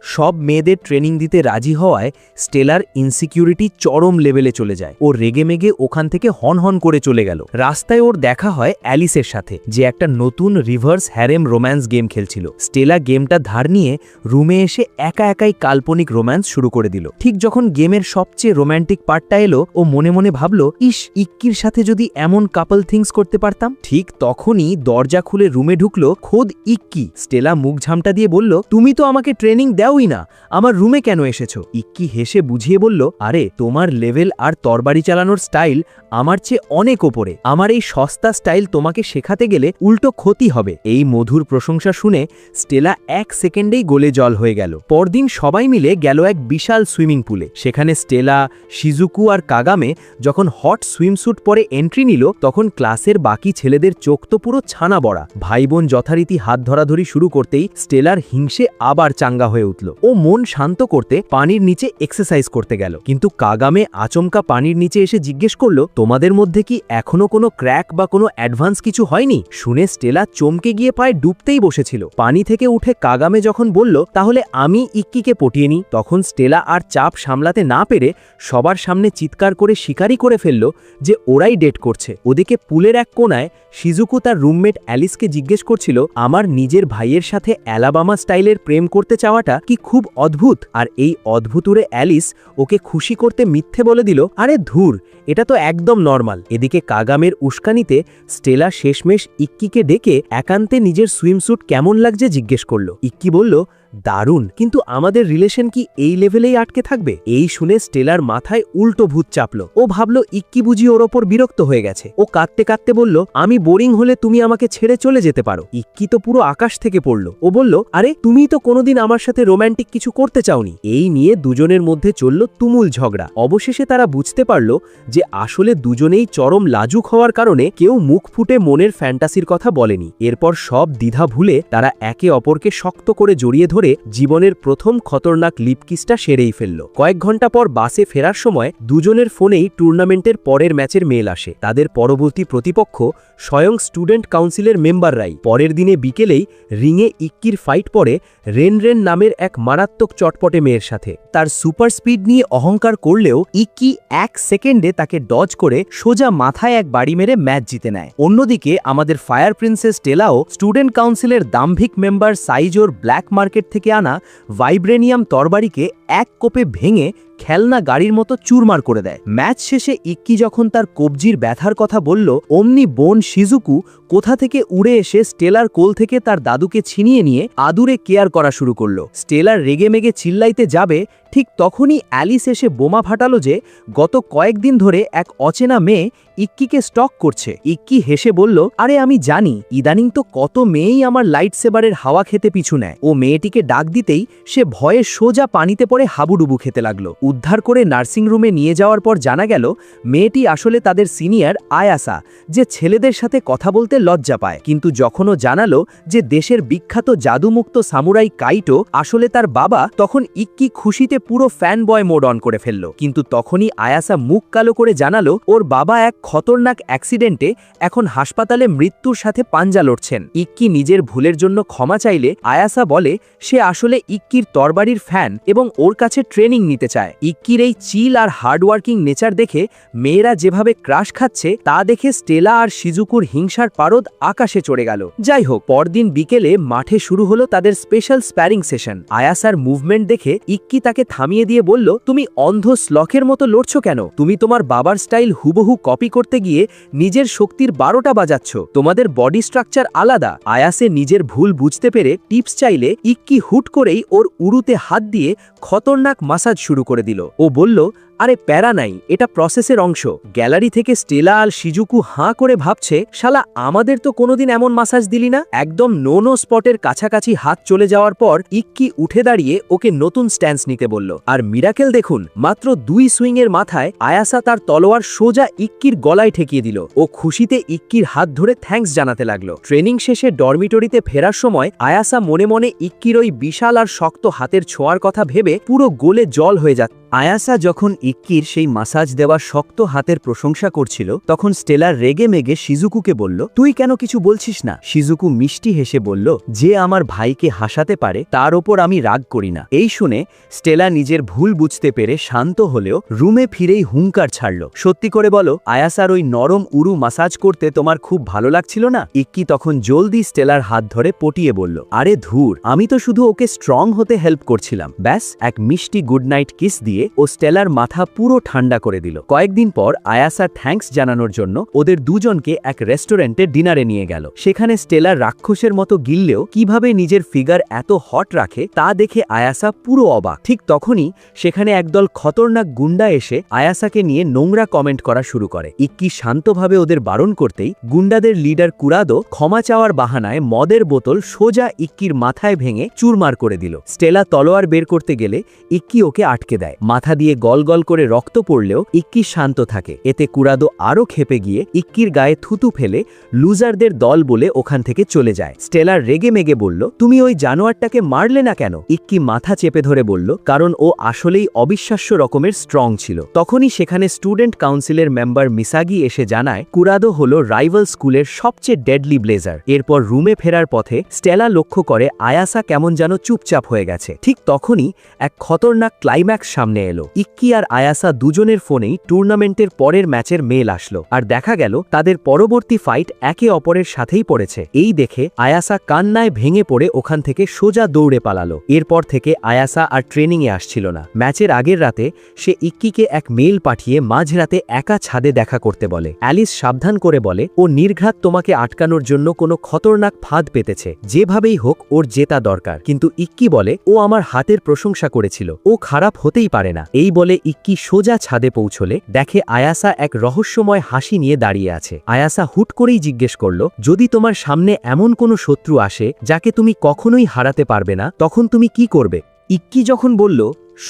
A: সব মেয়েদের ট্রেনিং দিতে রাজি হওয়ায় স্টেলার ইনসিকিউরিটি চরম লেভেলে চলে যায়। ও রেগেমেগে ওখান থেকে হন করে চলে গেল। রাস্তায় ওর দেখা হয় অ্যালিসের সাথে, যে একটা নতুন রিভার্স হ্যারেম রোম্যান্স গেম খেলছিল। স্টেলা গেমটা ধার নিয়ে রুমে এসে একা একাই কাল্পনিক রোম্যান্স শুরু করে দিল। ঠিক যখন গেমের সবচেয়ে রোম্যান্টিক পার্টটা এলো, ও মনে মনে ভাবল, ইস, ইক্কির সাথে যদি এমন কাপল থিংস করতে পারতাম। ঠিক তখনই দরজা খুলে রুমে ঢুকলো খোদ ইক্কি। স্টেলা মুখ ঝামটা দিয়ে বলল, তুমি তো আমাকে ট্রেনিং দাওই না, আমার রুমে কেন এসেছো? ইক্কি হেসে বুঝিয়ে বলল, আরে তোমার লেভেল আর তরবারি চালানোর স্টাইল আমার চেয়ে অনেক ওপরে। আমার এই সস্তা স্টাইল তোমাকে শেখাতে গেলে উল্টো ক্ষতি হবে। এই মধুর প্রশংসা শুনে স্টেলা 1 সেকেন্ডেই গলে জল হয়ে গেল। পরদিন সবাই মিলে গেল এক বিশাল সুইমিং পুলে। সেখানে স্টেলা, শিজুকু আর কাগামে যখন হট সুইমস্যুট পরে এন্ট্রি নিল, তখন ক্লাসের বাকি ছেলেদের চোখ তো পুরো ছানা বড়া। ভাই বোন যথারীতি হাত ধরাধরি শুরু করতেই স্টেলার হিংসে আবার চাঙ্গা হয়ে উঠল। ও মন শান্ত করতে পানির নিচে এক্সারসাইজ করতে গেল। কিন্তু কাগামে আচমকা পানির নিচে এসে জিজ্ঞেস করলো, তোমাদের মধ্যে কি এখনো কোনো ক্র্যাক বা কোনো অ্যাডভান্স কিছু হয়নি? শুনে স্টেলা চমকে গিয়ে পায়ে ডুবতেই বসেছিল। পানি থেকে উঠে কাগামে যখন বলল, তাহলে আমি ইক্কিকে পটিয়ে নিই, তখন স্টেলা আর চাপ সামলাতে না পেরে সবার সামনে চিৎকার করে স্বীকারই করে ফেলল যে ওরাই ডেট করছে। ওদিকে পুলের এক কোনায় শিজুকু তার রুমমেট অ্যালিসকে জিজ্ঞেস করছিল, আমার নিজের ভাইয়ের সাথে অ্যালাবামা স্টাইলের প্রেম করতে চাওয়াটা কি খুব অদ্ভুত? আর এই অদ্ভুতুরে অ্যালিস ওকে খুশি করতে মিথ্যে বলে দিল, আরে ধুর, এটা তো একদম নর্মাল। এদিকে কাগামের উস্কানিতে স্টেলা শেষমেশ ইক্কিকে ডেকে একান্তে নিজের সুইমস্যুট কেমন লাগছে জিজ্ঞেস করল। ইক্কি বলল,
B: দারুণ, কিন্তু আমাদের রিলেশন কি এই লেভেলেই আটকে থাকবে? এই শুনে স্টেলার মাথায় উল্টো ভূত চাপলো। ও ভাবলো ইক্কি বুঝি ওর ওপর বিরক্ত হয়ে গেছে। ও কাঁদতে কাঁদতে বলল, আমি বোরিং হলে তুমি আমাকে ছেড়ে চলে যেতে পারো। ইক্কি তো পুরো আকাশ থেকে পড়লো। ও বলল, আরে তুমি তো কোনোদিন আমার সাথে রোম্যান্টিক কিছু করতে চাওনি। এই নিয়ে দুজনের মধ্যে চলল তুমুল ঝগড়া। অবশেষে তারা বুঝতে পারল যে আসলে দুজনেই চরম লাজুক হওয়ার কারণে কেউ মুখ ফুটে মনের ফ্যান্টাসির কথা বলেনি। এরপর সব দ্বিধা ভুলে তারা একে অপরকে শক্ত করে জড়িয়ে ধরে জীবনের প্রথম খতরনাক লিপকিসটা সেরেই ফেলল। কয়েক ঘন্টা পর বাসে ফেরার সময় দুজনের ফোনেই টুর্নামেন্টের পরের ম্যাচের মেল আসে। তাদের পরবর্তী প্রতিপক্ষ স্বয়ং স্টুডেন্ট কাউন্সিলের মেম্বাররাই। পরের দিনে বিকেলেই রিংয়ে ইক্কির ফাইট পড়ে রেন নামের এক মারাত্মক চটপটে মেয়ের সাথে। তার সুপার স্পিড নিয়ে অহংকার করলেও ইক্কি 1 সেকেন্ডে তাকে ডজ করে সোজা মাথায় এক বাড়ি মেরে ম্যাচ জিতে নেয়। অন্যদিকে আমাদের ফায়ার প্রিন্সেস টেলাও স্টুডেন্ট কাউন্সিলের দাম্ভিক মেম্বার সাইজোর ব্ল্যাক মার্কেট থেকে আনা ভাইব্রেনিয়াম তরবারিকে এক কোপে ভেঙে খেলনা গাড়ির মতো চুরমার করে দেয়। ম্যাচ শেষে ইক্কি যখন তার কবজির ব্যথার কথা বলল, অমনি বোন শিজুকু কোথা থেকে উড়ে এসে স্টেলার কোল থেকে তার দাদুকে ছিনিয়ে নিয়ে আদুরে কেয়ার করা শুরু করলো। স্টেলার রেগেমেগে চিল্লাইতে যাবে, ঠিক তখনই অ্যালিস এসে বোমা ফাটালো যে গত কয়েকদিন ধরে এক অচেনা মেয়ে ইক্কিকে স্টক করছে। ইক্কি হেসে বলল, আরে আমি জানি, ইদানিং তো কত মেয়েই আমার লাইট সেবারের হাওয়া খেতে পিছু নেয়। ও মেয়েটিকে ডাক দিতেই সে ভয়ে সোজা পানিতে পড়ে হাবুডুবু খেতে লাগলো। উদ্ধার করে নার্সিংরুমে নিয়ে যাওয়ার পর জানা গেল মেয়েটি আসলে তাদের সিনিয়র আয়াসা, যে ছেলেদের সাথে কথা বলতে লজ্জা পায়। কিন্তু যখনও জানালো যে দেশের বিখ্যাত জাদুমুক্ত সামুরাই কাইটো আসলে তার বাবা, তখন ইক্কি খুশিতে পুরো ফ্যান বয় মোড অন করে ফেলল। কিন্তু তখনই আয়াসা মুখ কালো করে জানালো ওর বাবা এক খতরনাক অ্যাক্সিডেন্টে এখন হাসপাতালে মৃত্যুর সাথে পাঞ্জা লড়ছেন। ইক্কি নিজের ভুলের জন্য ক্ষমা চাইলে আয়াসা বলে সে আসলে ইক্কির তরবারির ফ্যান এবং ওর কাছে ট্রেনিং নিতে চায়। ইক্কির এই চিল আর হার্ডওয়ার্কিং নেচার দেখে মেয়েরা যেভাবে ক্রাশ খাচ্ছে তা দেখে স্টেলা আর শিজুকুর হিংসার পারদ আকাশে চড়ে গেল। যাই হোক, পরদিন বিকেলে মাঠে শুরু হলো তাদের স্পেশাল স্প্যারিং সেশন। আয়াসার মুভমেন্ট দেখে ইক্কি তাকে থামিয়ে দিয়ে বলল, তুমি অন্ধ স্লকের মতো লড়ছো কেন? তুমি তোমার বাবার স্টাইল হুবহু কপি করতে গিয়ে নিজের শক্তির 12টা বাজাচ্ছ। তোমাদের বডি স্ট্রাকচার আলাদা। আয়াসে নিজের ভুল বুঝতে পেরে টিপস চাইলে ইক্কি হুট করেই ওর উরুতে হাত দিয়ে খতরনাক মাসাজ শুরু করে দিল। ও বলল, আরে প্যারা নাই, এটা প্রসেসের অংশ। গ্যালারি থেকে স্টেলা আর শিজুকু হাঁ করে ভাবছে, শালা আমাদের তো কোনোদিন এমন মাসাজ দিলি না। একদম নো স্পটের কাছাকাছি হাত চলে যাওয়ার পর ইক্কি উঠে দাঁড়িয়ে ওকে নতুন স্ট্যান্স নিতে বলল। আর মিরাকেল দেখুন, মাত্র 2 সুইংয়ের মাথায় আয়াসা তার তলোয়ার সোজা ইক্কির গলায় ঠেকিয়ে দিল। ও খুশিতে ইক্কির হাত ধরে থ্যাঙ্কস জানাতে লাগলো। ট্রেনিং শেষে ডরমিটরিতে ফেরার সময় আয়াসা মনে মনে ইক্কির ওই বিশাল আর শক্ত হাতের ছোঁয়ার কথা ভেবে পুরো গোলে জল হয়ে যাচ্ছে। আয়াসা যখন ইক্কির সেই মাসাজ দেওয়া শক্ত হাতের প্রশংসা করছিল, তখন স্টেলার রেগে মেগে শিজুকুকে বলল, তুই কেন কিছু বলছিস না? শিজুকু মিষ্টি হেসে বলল, যে আমার ভাইকে হাসাতে পারে তার ওপর আমি রাগ করি না। এই শুনে স্টেলা নিজের ভুল বুঝতে পেরে শান্ত হলেও রুমে ফিরেই হুঙ্কার ছাড়ল, সত্যি করে বলো, আয়াসার ওই নরম উরু মাসাজ করতে তোমার খুব ভালো লাগছিল না? ইক্কি তখন জলদি স্টেলার হাত ধরে পটিয়ে বলল, আরে ধুর, আমি তো শুধু ওকে স্ট্রং হতে হেল্প করছিলাম। ব্যাস এক মিষ্টি গুড নাইট কিস দিয়ে ও স্টেলার মাথা পুরো ঠান্ডা করে দিল। কয়েকদিন পর আয়াসা থ্যাঙ্কস জানানোর জন্য ওদের দুজনকে এক রেস্টুরেন্টে ডিনারে নিয়ে গেল। সেখানে স্টেলার রাক্ষসের মতো গিললেও কিভাবে নিজের ফিগার এত হট রাখে তা দেখে আয়াসা পুরো অবাক। ঠিক তখনই সেখানে একদল খতরনাক গুন্ডা এসে আয়াসাকে নিয়ে নোংরা কমেন্ট করা শুরু করে। ইক্কি শান্তভাবে ওদের বারণ করতেই গুন্ডাদের লিডার কুরাদো ক্ষমা চাওয়ার বাহানায় মদের বোতল সোজা ইক্কির মাথায় ভেঙে চুরমার করে দিল। স্টেলা তলোয়ার বের করতে গেলে ইক্কি ওকে আটকে দেয়। মাথা দিয়ে গল গল করে রক্ত পড়লেও ইক্কি শান্ত থাকে। এতে কুরাদো আরও ক্ষেপে গিয়ে ইক্কির গায়ে থুতু ফেলে লুজারদের দল বলে ওখান থেকে চলে যায়। স্টেলার রেগে মেগে বলল, তুমি ওই জানোয়ারটাকে মারলে না কেন? ইক্কি মাথা চেপে ধরে বলল, কারণ ও আসলেই অবিশ্বাস্য রকমের স্ট্রং ছিল। তখনই সেখানে স্টুডেন্ট কাউন্সিলের মেম্বার মিসাগি এসে জানায় কুরাদো হলো রাইভাল স্কুলের সবচেয়ে ডেডলি ব্লেজার। এরপর রুমে ফেরার পথে স্টেলা লক্ষ্য করে আয়াসা কেমন যেন চুপচাপ হয়ে গেছে। ঠিক তখনই এক খতরনাক ক্লাইম্যাক্স সামনে
A: সামনে এলো। ইক্কি আর আয়াসা দুজনের ফোনেই টুর্নামেন্টের পরের ম্যাচের মেল আসলো, আর দেখা গেল তাদের পরবর্তী ফাইট একে অপরের সাথেই পড়েছে। এই দেখে আয়াসা কান্নায় ভেঙে পড়ে ওখান থেকে সোজা দৌড়ে পালালো। এরপর থেকে আয়াসা আর ট্রেনিংয়ে আসছিল না। ম্যাচের আগের রাতে সে ইক্কিকে এক মেল পাঠিয়ে মাঝরাতে একা ছাদে দেখা করতে বলে। অ্যালিস সাবধান করে বলে, ও নির্ঘাত তোমাকে আটকানোর জন্য কোনো খতরনাক ফাঁদ পেতেছে, যেভাবেই হোক ওর জেতা দরকার। কিন্তু ইক্কি বলে, ও আমার হাতের প্রশংসা করেছিল, ও খারাপ হতেই পারে না। এই বলে ইক্কি সোজা ছাদে পৌঁছলে দেখে আয়াসা এক রহস্যময় হাসি নিয়ে দাঁড়িয়ে আছে। আয়াসা হুট করেই জিজ্ঞেস করল, যদি তোমার সামনে এমন কোনো শত্রু আসে যাকে তুমি কখনোই হারাতে পারবে না, তখন তুমি কি করবে? ইক্কি যখন বলল,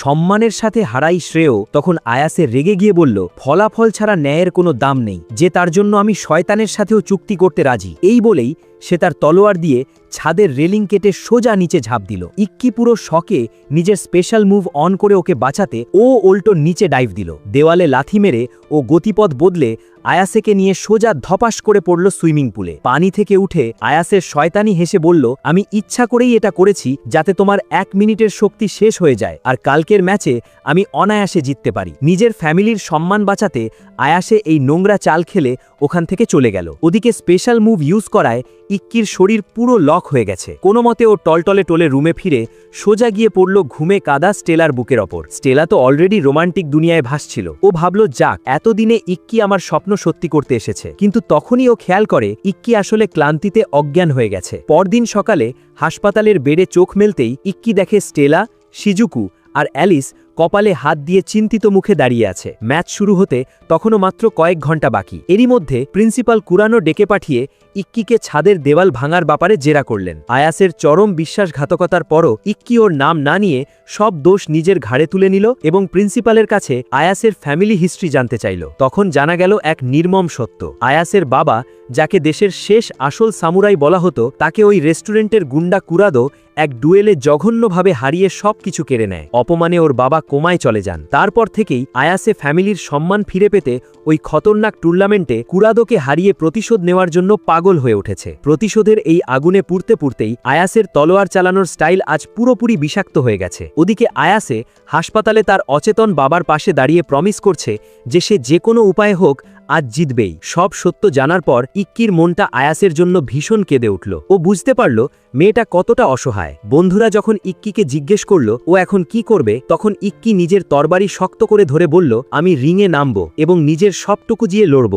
A: সম্মানের সাথে হারাই শ্রেয়, তখন আয়াসে রেগে গিয়ে বলল, ফলাফল ছাড়া ন্যায়ের কোনো দাম নেই, যে তার জন্য আমি শয়তানের সাথেও চুক্তি করতে রাজি। এই বলেই সে তার তলোয়ার দিয়ে ছাদের রেলিং কেটে সোজা নিচে ঝাঁপ দিল। ইক্কি পুরো শকে নিজের স্পেশাল মুভ অন করে ওকে বাঁচাতে ও উল্টো নিচে ডাইভ দিল। দেওয়ালে লাথি মেরে ও গতিপথ বদলে আয়াসেকে নিয়ে সোজা ধপাস করে পড়ল সুইমিং পুলে। পানি থেকে উঠে আয়াসের শয়তানি হেসে বলল, আমি ইচ্ছা করেই এটা করেছি যাতে তোমার 1 মিনিটের শক্তি শেষ হয়ে যায়, আর কালকের ম্যাচে আমি অনায়াসে জিততে পারি। নিজের ফ্যামিলির সম্মান বাঁচাতে আয়াসে এই নোংরা চাল খেলে ওখান থেকে চলে গেল। ওদিকে স্পেশাল মুভ ইউজ করায় ইক্কির শরীর পুরো লক হয়ে গেছে। কোনো মতে ও টলটলে টোলে রুমে ফিরে সোজা গিয়ে পড়ল ঘুমে কাদা স্টেলার বুকের ওপর। স্টেলা তো অলরেডি রোমান্টিক দুনিয়ায় ভাসছিল। ও ভাবল, যাক, এতদিনে ইক্কি আমার স্বপ্ন সত্যি করতে এসেছে। কিন্তু তখনই ও খেয়াল করে ইক্কি আসলে ক্লান্তিতে অজ্ঞান হয়ে গেছে। পরদিন সকালে হাসপাতালের বেডে চোখ মেলতেই ইক্কি দেখে স্টেলা, শিজুকু আর অ্যালিস কপালে হাত দিয়ে চিন্তিত মুখে দাঁড়িয়ে আছে। ম্যাচ শুরু হতে তখনও মাত্র কয়েক ঘন্টা বাকি। এরই মধ্যে প্রিন্সিপাল কুরানো ডেকে পাঠিয়ে ইক্কিকে ছাদের দেওয়াল ভাঙার ব্যাপারে জেরা করলেন। আয়াসের চরম বিশ্বাসঘাতকতার পরও ইক্কি ওর নাম না নিয়ে সব দোষ নিজের ঘাড়ে তুলে নিল এবং প্রিন্সিপালের কাছে আয়াসের ফ্যামিলি হিস্ট্রি জানতে চাইল। তখন জানা গেল এক নির্মম সত্য। আয়াসের বাবা, যাকে দেশের শেষ আসল সামুরাই বলা হতো, তাকে ওই রেস্টুরেন্টের গুন্ডা কুরাদো এক ডুয়েলে জঘন্যভাবে হারিয়ে সবকিছু কেড়ে নেয়। অপমানে ওর বাবা কোমায় চলে যান। তারপর থেকেই আয়াসে ফ্যামিলির সম্মান ফিরে পেতে ওই খতরনাক টুর্নামেন্টে কুরাদোকে হারিয়ে প্রতিশোধ নেওয়ার জন্য পাগল হয়ে উঠেছে। প্রতিশোধের এই আগুনে পুড়তে পুড়তেই আয়াসের তলোয়ার চালানোর স্টাইল আজ পুরোপুরি বিষাক্ত হয়ে গেছে। ওদিকে আয়াসে হাসপাতালে তার অচেতন বাবার পাশে দাঁড়িয়ে প্রমিস করছে যে সে যে কোনো উপায়ে হোক আজ জিতবেই। সব সত্য জানার পর ইক্কির মনটা আয়াসের জন্য ভীষণ কেঁদে উঠল। ও বুঝতে পারল মেয়েটা কতটা অসহায়। বন্ধুরা যখন ইক্কিকে জিজ্ঞেস করল ও এখন কি করবে, তখন ইক্কি নিজের তরবারি শক্ত করে ধরে বলল, আমি রিংয়ে নামব এবং নিজের সবটুকু দিয়ে লড়ব।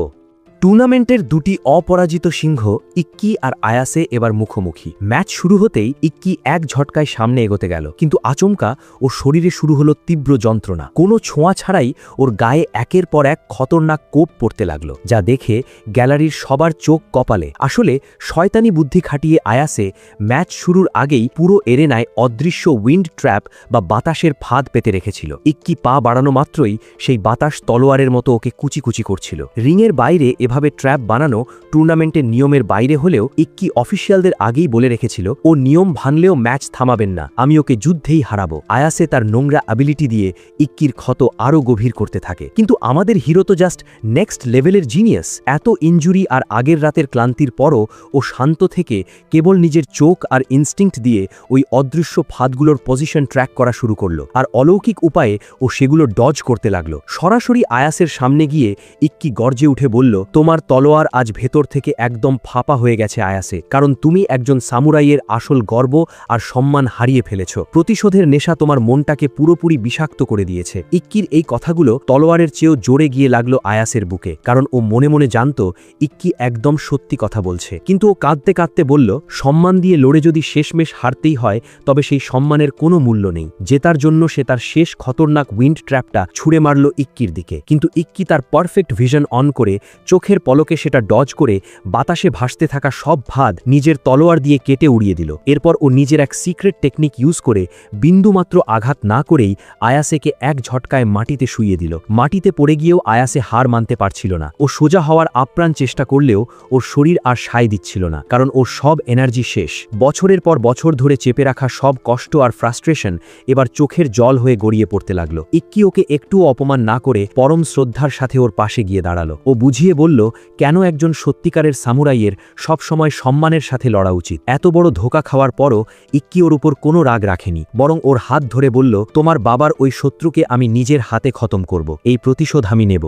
A: টুর্নামেন্টের দুটি অপরাজিত সিংহ ইক্কি আর আয়াসে এবার মুখোমুখি। ম্যাচ শুরু হতেই ইক্কি এক ঝটকায় সামনে এগোতে গেল, কিন্তু আচমকা ওর শরীরে শুরু হলো তীব্র যন্ত্রণা। কোনো ছোঁয়া ছাড়াই ওর গায়ে একের পর এক খতরনাক কোপ পড়তে লাগলো, যা দেখে গ্যালারির সবার চোখ কপালে। আসলে শয়তানি বুদ্ধি খাটিয়ে আয়াসে ম্যাচ শুরুর আগেই পুরো এরেনায় অদৃশ্য উইন্ড ট্র্যাপ বা বাতাসের ফাঁদ পেতে রেখেছিল। ইক্কি পা বাড়ানো মাত্রই সেই বাতাস তলোয়ারের মতো ওকে কুচি কুচি করছিল। রিংয়ের বাইরে এভাবে ট্র্যাপ বানানো টুর্নামেন্টের নিয়মের বাইরে হলেও ইক্কি অফিসিয়ালদের আগেই বলে রেখেছিল, ও নিয়ম ভাঙলেও ম্যাচ থামাবেন না, আমি ওকে যুদ্ধেই হারাবো। আয়াসে তার নোংরা অ্যাবিলিটি দিয়ে ইক্কির ক্ষত আরও গভীর করতে থাকে। কিন্তু আমাদের হিরো তো জাস্ট নেক্সট লেভেলের জিনিয়াস। এত ইনজুরি আর আগের রাতের ক্লান্তির পরও ও শান্ত থেকে কেবল নিজের চোখ আর ইনস্টিংক্ট দিয়ে ওই অদৃশ্য ফাঁদগুলোর পজিশন ট্র্যাক করা শুরু করলো, আর অলৌকিক উপায়ে ও সেগুলো ডজ করতে লাগলো। সরাসরি আয়াসের সামনে গিয়ে ইক্কি গর্জে উঠে বলল, তোমার তলোয়ার আজ ভেতর থেকে একদম ফাঁপা হয়ে গেছে আয়াসে, কারণ তুমি একজন সামুরাইয়ের আসল গর্ব আর সম্মান হারিয়ে ফেলেছ। প্রতিশোধের নেশা তোমার মনটাকে পুরোপুরি বিষাক্ত করে দিয়েছে। ইক্কির এই কথাগুলো তলোয়ারের চেয়েও জোরে গিয়ে লাগলো আয়াসের বুকে, কারণ ও মনে মনে জানত ইক্কি একদম সত্যি কথা বলছে। কিন্তু ও কাঁদতে কাঁদতে বলল, সম্মান দিয়ে লড়ে যদি শেষমেশ হারতেই হয়, তবে সেই সম্মানের কোনো মূল্য নেই। জেতার জন্য সে তার শেষ খতরনাক উইন্ড ট্র্যাপটা ছুঁড়ে মারল ইক্কির দিকে, কিন্তু ইক্কি তার পারফেক্ট ভিশন অন করে চোখের পলকে সেটা ডজ করে বাতাসে ভাসতে থাকা সব ফাঁদ নিজের তলোয়ার দিয়ে কেটে উড়িয়ে দিল। এরপর ও নিজের এক সিক্রেট টেকনিক ইউজ করে বিন্দুমাত্র আঘাত না করেই আয়াসেকে এক ঝটকায় মাটিতে শুইয়ে দিল। মাটিতে পড়ে গিয়েও আয়াসে হার মানতে পারছিল না। ও সোজা হওয়ার আপ্রাণ চেষ্টা করলেও ওর শরীর আর সায় দিচ্ছিল না, কারণ ওর সব এনার্জি শেষ। বছরের পর বছর ধরে চেপে রাখা সব কষ্ট আর ফ্রাস্ট্রেশন এবার চোখের জল হয়ে গড়িয়ে পড়তে লাগলো। ইক্কি ওকে একটুও অপমান না করে পরম শ্রদ্ধার সাথে ওর পাশে গিয়ে দাঁড়ালো। ও বুঝিয়ে বলল, কেন একজন সত্যিকারের সামুরাইয়ের সবসময় সম্মানের সাথে লড়া উচিত। এত বড় ধোঁকা খাওয়ার পরও ইক্কি ওর উপর কোনো রাগ রাখেনি, বরং ওর হাত ধরে বলল, তোমার বাবার ওই শত্রুকে আমি নিজের হাতে খতম করব, এই প্রতিশোধ আমি নেব।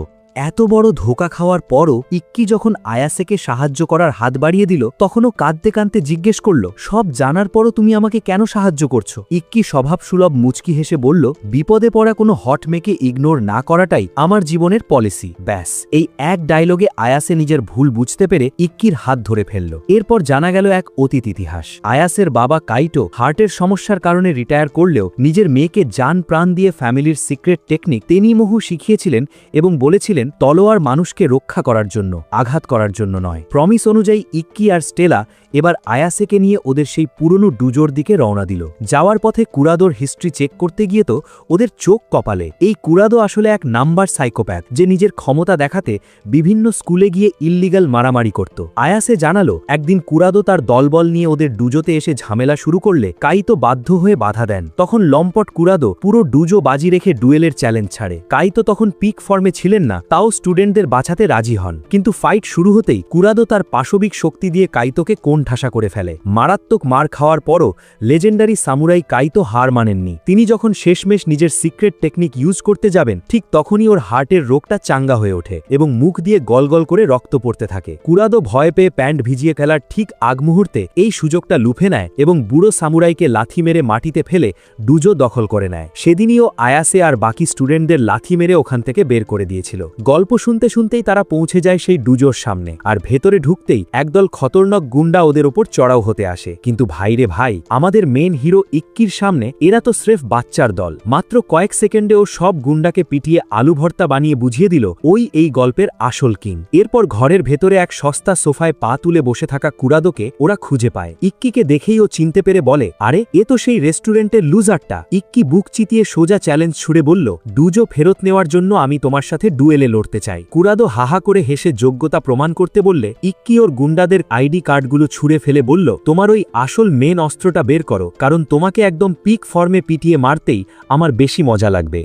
A: এত বড় ধোঁকা খাওয়ার পরও ইক্কি যখন আয়াসেকে সাহায্য করার হাত বাড়িয়ে দিল, তখনও কাঁদতে কাঁদতে জিজ্ঞেস করল, সব জানার পরও তুমি আমাকে কেন সাহায্য করছো? ইক্কি স্বভাবসুলভ মুচকি হেসে বলল, বিপদে পড়া কোনো হট মেকে ইগনোর না করাটাই আমার জীবনের পলিসি। ব্যাস, এই এক ডায়লগে আয়াসে নিজের ভুল বুঝতে পেরে ইক্কির হাত ধরে ফেলল। এরপর জানা গেল এক অতীত ইতিহাস। আয়াসের বাবা কাইটো হার্টের সমস্যার কারণে রিটায়ার করলেও নিজের মেয়েকে জান প্রাণ দিয়ে ফ্যামিলির সিক্রেট টেকনিক তেনিমহু শিখিয়েছিলেন এবং বলেছিলেন, তলোয়ার মানুষকে রক্ষা করার জন্য, আঘাত করার জন্য নয়। প্রমিস অনুযায়ী ইক্কি আর স্টেলা এবার আয়াসেকে নিয়ে ওদের সেই পুরনো ডুজোর দিকে রওনা দিল। যাওয়ার পথে কুরাদোর হিস্ট্রি চেক করতে গিয়ে তো ওদের চোখ কপালে। এই কুরাদো আসলে এক নাম্বার সাইকোপ্যাথ, যে নিজের ক্ষমতা দেখাতে বিভিন্ন স্কুলে গিয়ে ইল্লিগাল মারামারি করত। আয়াসে জানালো, একদিন কুরাদো তার দলবল নিয়ে ওদের ডুজোতে এসে ঝামেলা শুরু করলে কাইতো বাধ্য হয়ে বাধা দেন। তখন লম্পট কুরাদো পুরো ডুজো বাজি রেখে ডুয়েলের চ্যালেঞ্জ ছাড়ে। কাইতো তখন পিক ফর্মে ছিলেন না, তাও স্টুডেন্টদের বাঁচাতে রাজি হন। কিন্তু ফাইট শুরু হতেই কুরাদো তার পাশবিক শক্তি দিয়ে কাইতোকে কোণঠাসা করে ফেলে। মারাত্মক মার খাওয়ার পরও লেজেন্ডারি সামুরাই কাইতো হার মানেননি। তিনি যখন শেষমেশ নিজের সিক্রেট টেকনিক ইউজ করতে যাবেন, ঠিক তখনই ওর হার্টের রোগটা চাঙ্গা হয়ে ওঠে এবং মুখ দিয়ে গলগল করে রক্ত পড়তে থাকে। কুরাদো ভয় পেয়ে প্যান্ট ভিজিয়ে ফেলার ঠিক আগ মুহূর্তে এই সুযোগটা লুফে নেয় এবং বুড়ো সামুরাইকে লাথি মেরে মাটিতে ফেলে ডুজো দখল করে নেয়। সেদিনইও আয়াসে আর বাকি স্টুডেন্টদের লাথি মেরে ওখান থেকে বের করে দিয়েছিল। গল্প শুনতে শুনতেই তারা পৌঁছে যায় সেই ডুজোর সামনে, আর ভেতরে ঢুকতেই একদল খতরনাক গুন্ডা ওদের ওপর চড়াও হতে আসে। কিন্তু ভাইরে ভাই, আমাদের মেন হিরো ইক্কির সামনে এরা তো স্রেফ বাচ্চার দল। মাত্র কয়েক সেকেন্ডে ও সব গুন্ডাকে পিটিয়ে আলু ভর্তা বানিয়ে বুঝিয়ে দিল ওই এই গল্পের আসল কিং। এরপর ঘরের ভেতরে এক সস্তা সোফায় পা তুলে বসে থাকা কুরাদোকে ওরা খুঁজে পায়। ইক্কিকে দেখেই ও চিনতে পেরে বলে, আরে এ তো সেই রেস্টুরেন্টের লুজারটা। ইক্কি বুক চিতিয়ে সোজা চ্যালেঞ্জ ছুড়ে বলল, ডুজো ফেরত নেওয়ার জন্য আমি তোমার সাথে ডুয়েলে লড়তে চাই। কুরাদো হাহা করে হেসে যোগ্যতা প্রমাণ করতে বললে ইক্কি ওর গুন্ডাদের আইডি কার্ডগুলো ছুঁড়ে ফেলে বলল, তোমার ওই আসল মেন অস্ত্রটা বের করো, কারণ তোমাকে একদম পিক ফর্মে পিটিয়ে মারতেই আমার বেশি মজা লাগবে।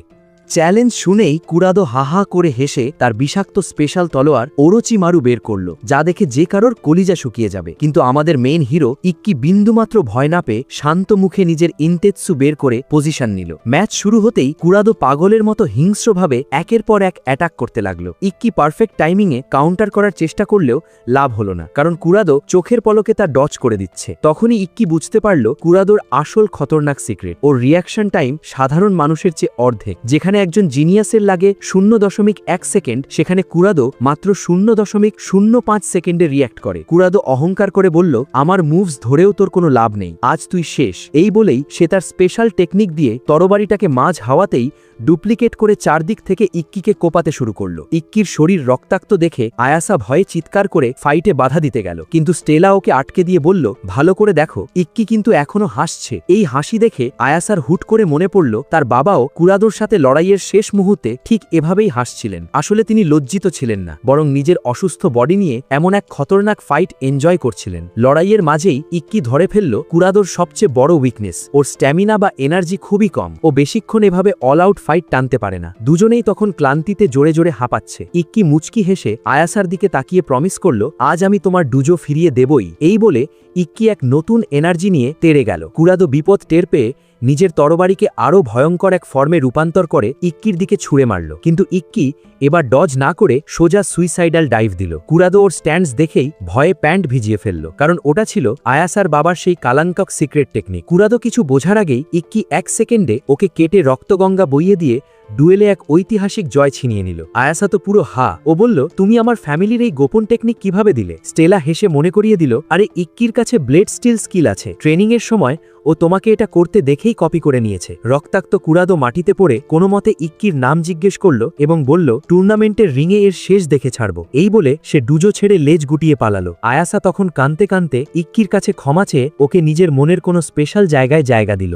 A: চ্যালেঞ্জ শুনেই কুরাদো হাহা করে হেসে তার বিষাক্ত স্পেশাল তলোয়ার ওরোচিমারু বের করল, যা দেখে যে কারোর কলিজা শুকিয়ে যাবে। কিন্তু আমাদের মেইন হিরো ইক্কি বিন্দুমাত্র ভয় না পেয়ে শান্ত মুখে নিজের ইনতেৎসু বের করে পজিশন নিল। ম্যাচ শুরু হতেই কুরাদো পাগলের মতো হিংস্রভাবে একের পর এক অ্যাটাক করতে লাগলো। ইক্কি পারফেক্ট টাইমিংয়ে কাউন্টার করার চেষ্টা করলেও লাভ হলো না, কারণ কুরাদো চোখের পলকে তা ডজ করে দিচ্ছে। তখনই ইক্কি বুঝতে পারল কুরাদোর আসল খতরনাক সিক্রেট। ওর রিয়াকশন টাইম সাধারণ মানুষের চেয়ে অর্ধেক। যেখানে একজন জিনিয়াসের লাগে 0.1 সেকেন্ড, সেখানে কুরাদো মাত্র 0.05 সেকেন্ডে রিয়্যাক্ট করে। কুরাদো অহংকার করে বলল, আমার মুভস ধরেও তোর কোনো লাভ নেই, আজ তুই শেষ। এই বলেই সে তার স্পেশাল টেকনিক দিয়ে তরবারিটাকে মাঝ হাওয়াতেই ডুপ্লিকেট করে চারদিক থেকে ইক্কিকে কোপাতে শুরু করলো। ইক্কির শরীর রক্তাক্ত দেখে আয়াসা ভয়ে চিৎকার করে ফাইটে বাধা দিতে গেল, কিন্তু স্টেলা ওকে আটকে দিয়ে বলল, ভালো করে দেখো, ইক্কি কিন্তু এখনো হাসছে। এই হাসি দেখে আয়াসার হুট করে মনে পড়ল তার বাবাও কুরাদোর সাথে লড়াইয়ের শেষ মুহূর্তে ঠিক এভাবেই হাসছিলেন। আসলে তিনি লজ্জিত ছিলেন না, বরং নিজের অসুস্থ বডি নিয়ে এমন এক খতরনাক ফাইট এনজয় করছিলেন। লড়াইয়ের মাঝেই ইক্কি ধরে ফেলল কুরাদোর সবচেয়ে বড় উইকনেস, ওর স্ট্যামিনা বা এনার্জি খুবই কম। ও বেশিক্ষণ এভাবে অল আউট ফাইট টানতে পারে না। দুজনেই তখন ক্লান্তিতে জোরে জোরে হাঁপাচ্ছে। ইক্কি মুচকি হেসে আয়াসার দিকে তাকিয়ে প্রমিস করল, আজ আমি তোমার ডুজো ফিরিয়ে দেবই। এই বলে ইক্কি এক নতুন এনার্জি নিয়ে তেড়ে গেল। কুরাদো বিপদ টের পেয়ে নিজের তরবারিকে আরও ভয়ঙ্কর এক ফর্মে রূপান্তর করে ইক্কির দিকে ছুঁড়ে মারল, কিন্তু ইক্কি এবার ডজ না করে সোজা সুইসাইডাল ডাইভ দিল। কুরাদো ওর স্ট্যান্ডস দেখেই ভয়ে প্যান্ট ভিজিয়ে ফেলল, কারণ ওটা ছিল আয়াসার বাবার সেই কালাঙ্কক সিক্রেট টেকনিক। কুরাদো কিছু বোঝার আগেই ইক্কি 1 সেকেন্ডে ওকে কেটে রক্তগঙ্গা বইয়ে দিয়ে ডুয়েলে এক ঐতিহাসিক জয় ছিনিয়ে নিল। আয়াসা তো পুরো হা। ও বলল, তুমি আমার ফ্যামিলির এই গোপন টেকনিক কিভাবে দিলে? স্টেলা হেসে মনে করিয়ে দিল, আরে ইক্কির কাছে ব্লেড স্টিল স্কিল আছে, ট্রেনিংয়ের সময় ও তোমাকে এটা করতে দেখেই কপি করে নিয়েছে। রক্তাক্ত কুরাদো মাটিতে পড়ে কোনো মতে ইক্কির নাম জিজ্ঞেস করল এবং বলল, টুর্নামেন্টের রিংয়ে এর শেষ দেখে ছাড়ব। এই বলে সে ডুজো ছেড়ে লেজ গুটিয়ে পালালো। আয়াসা তখন কাঁদতে কাঁদতে ইক্কির কাছে ক্ষমা চেয়ে ওকে নিজের মনের কোনো স্পেশাল জায়গায় জায়গা দিল।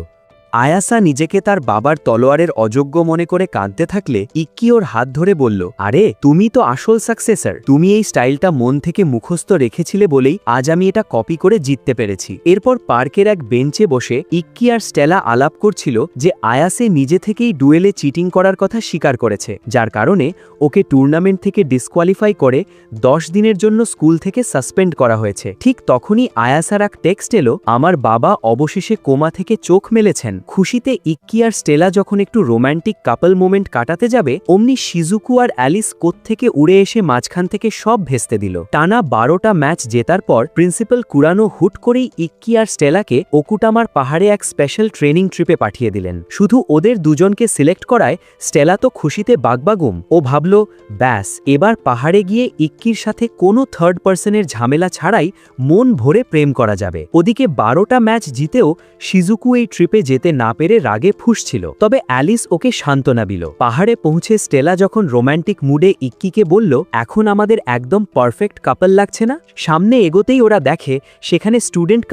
A: আয়াসা নিজেকে তার বাবার তলোয়ারের অযোগ্য মনে করে কাঁদতে থাকলে ইক্কি ওর হাত ধরে বলল, আরে তুমি তো আসল সাকসেসর, তুমি এই স্টাইলটা মন থেকে মুখস্থ রেখেছিলে বলেই আজ আমি এটা কপি করে জিততে পেরেছি। এরপর পার্কের এক বেঞ্চে বসে ইক্কি আর স্টেলা আলাপ করছিল যে আয়াসে নিজে থেকেই ডুয়েলে চিটিং করার কথা স্বীকার করেছে, যার কারণে ওকে টুর্নামেন্ট থেকে ডিসকোয়ালিফাই করে 10 দিনের জন্য স্কুল থেকে সাসপেন্ড করা হয়েছে। ঠিক তখনই আয়াসার এক টেক্সট এলো, আমার বাবা অবশেষে কোমা থেকে চোখ মেলেছেন। খুশিতে ইক্কি আর স্টেলা যখন একটু রোম্যান্টিক কাপল মোমেন্ট কাটাতে যাবে, অমনি শিজুকু আর অ্যালিস কোত্থেকে উড়ে এসে মাঝখান থেকে সব ভেস্তে দিল। টানা 12টা ম্যাচ জেতার পর প্রিন্সিপাল কুরানো হুট করেই ইক্কি আর স্টেলাকে ওকুটামার পাহাড়ে এক স্পেশাল ট্রেনিং ট্রিপে পাঠিয়ে দিলেন। শুধু ওদের দুজনকে সিলেক্ট করায় স্টেলা তো খুশিতে বাগবাগুম। ও ভাবল, ব্যাস এবার পাহাড়ে গিয়ে ইক্কির সাথে কোনো থার্ড পার্সনের ঝামেলা ছাড়াই মন ভরে প্রেম করা যাবে। ওদিকে 12টা ম্যাচ জিতেও শিজুকু এই ট্রিপে যেতে না পেরে রাগে ফুঁসছিল। তবে অ্যালিস ওকে সান্ত্বনা দিল। পাহাড়ে পৌঁছে স্টেলা যখন রোম্যান্টিক মুডে ইক্কিকে বলল, এখন আমাদের একদম পারফেক্ট কাপল লাগছে না? সামনে এগোতেই ওরা দেখে সেখানে স্টুডেন্ট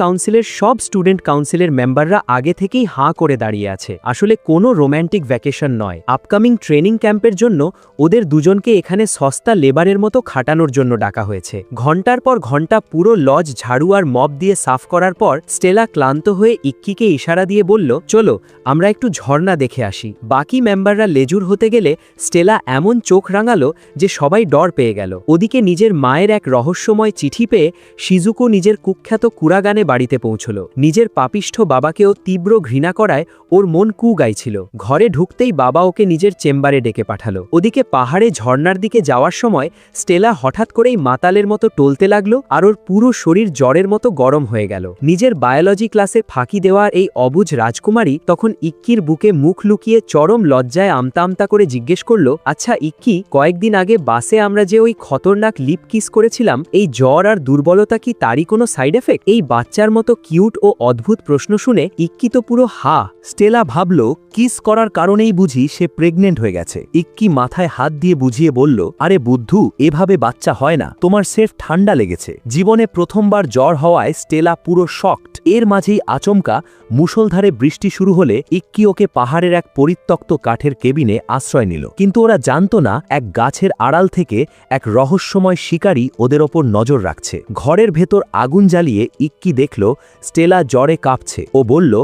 A: কাউন্সিলের মেম্বাররা আগে থেকেই হাঁ করে দাঁড়িয়ে আছে। আসলে কোনো রোম্যান্টিক ভ্যাকেশন নয়, আপকামিং ট্রেনিং ক্যাম্পের জন্য ওদের দুজনকে এখানে সস্তা লেবারের মতো খাটানোর জন্য ডাকা হয়েছে। ঘন্টার পর ঘন্টা পুরো লজ ঝাড়ু আর মপ দিয়ে সাফ করার পর স্টেলা ক্লান্ত হয়ে ইক্কিকে ইশারা দিয়ে বলল, চলো আমরা একটু ঝর্ণা দেখে আসি। বাকি মেম্বাররা লেজুর হতে গেলে স্টেলা এমন চোখ রাঙালো যে সবাই ডর পেয়ে গেল। ওদিকে নিজের মায়ের এক রহস্যময় চিঠি পেয়ে শিজুকো নিজের কুখ্যাত কুরাগানে বাড়িতে পৌঁছল। নিজের পাপিষ্ঠ বাবাকেও তীব্র ঘৃণা করায় ওর মন কু গাইছিল। ঘরে ঢুকতেই বাবা ওকে নিজের চেম্বারে ডেকে পাঠালো। ওদিকে পাহাড়ে ঝর্ণার দিকে যাওয়ার সময় স্টেলা হঠাৎ করেই মাতালের মতো টলতে লাগলো আর ওর পুরো শরীর জ্বরের মতো গরম হয়ে গেল। নিজের বায়োলজি ক্লাসে ফাঁকি দেওয়ার এই অবুঝ রাজকুমারী তখন ইক্কির বুকে মুখ লুকিয়ে চরম লজ্জায় আমতা আমতা করে জিজ্ঞেস করল, আচ্ছা ইক্কি, কয়েকদিন আগে বাসে আমরা যে ওই খতরনাক লিপ কিস করেছিলাম, এই জ্বর আর দুর্বলতা কি তারই কোনো সাইড এফেক্ট? এই বাচ্চার মতো কিউট ও অদ্ভুত প্রশ্ন শুনে ইক্কি তো পুরো হা।
B: স্টেলা ভাবল, কিস করার কারণেই বুঝি সে প্রেগনেন্ট হয়ে গেছে। ইক্কি মাথায় হাত দিয়ে বুঝিয়ে বলল, আরে বুদ্ধু, এভাবে বাচ্চা হয় না, তোমার সেফ ঠান্ডা লেগেছে। জীবনে প্রথমবার জ্বর হওয়ায় স্টেলা পুরো শকড। এর মাঝেই আচমকা মুষলধারে বৃষ্টি শুরু হলে ইক্কি ওকে পাহাড়ের এক পরিত্যক্ত কাঠের কেবিনে আশ্রয় নিল। কিন্তু ওরা জানত না এক গাছের আড়াল থেকে এক রহস্যময় শিকারী ওদের ওপর নজর রাখছে। ঘরের ভেতর আগুন জ্বালিয়ে ইক্কি দেখল স্টেলা জ্বরে কাঁপছে। ও বলল,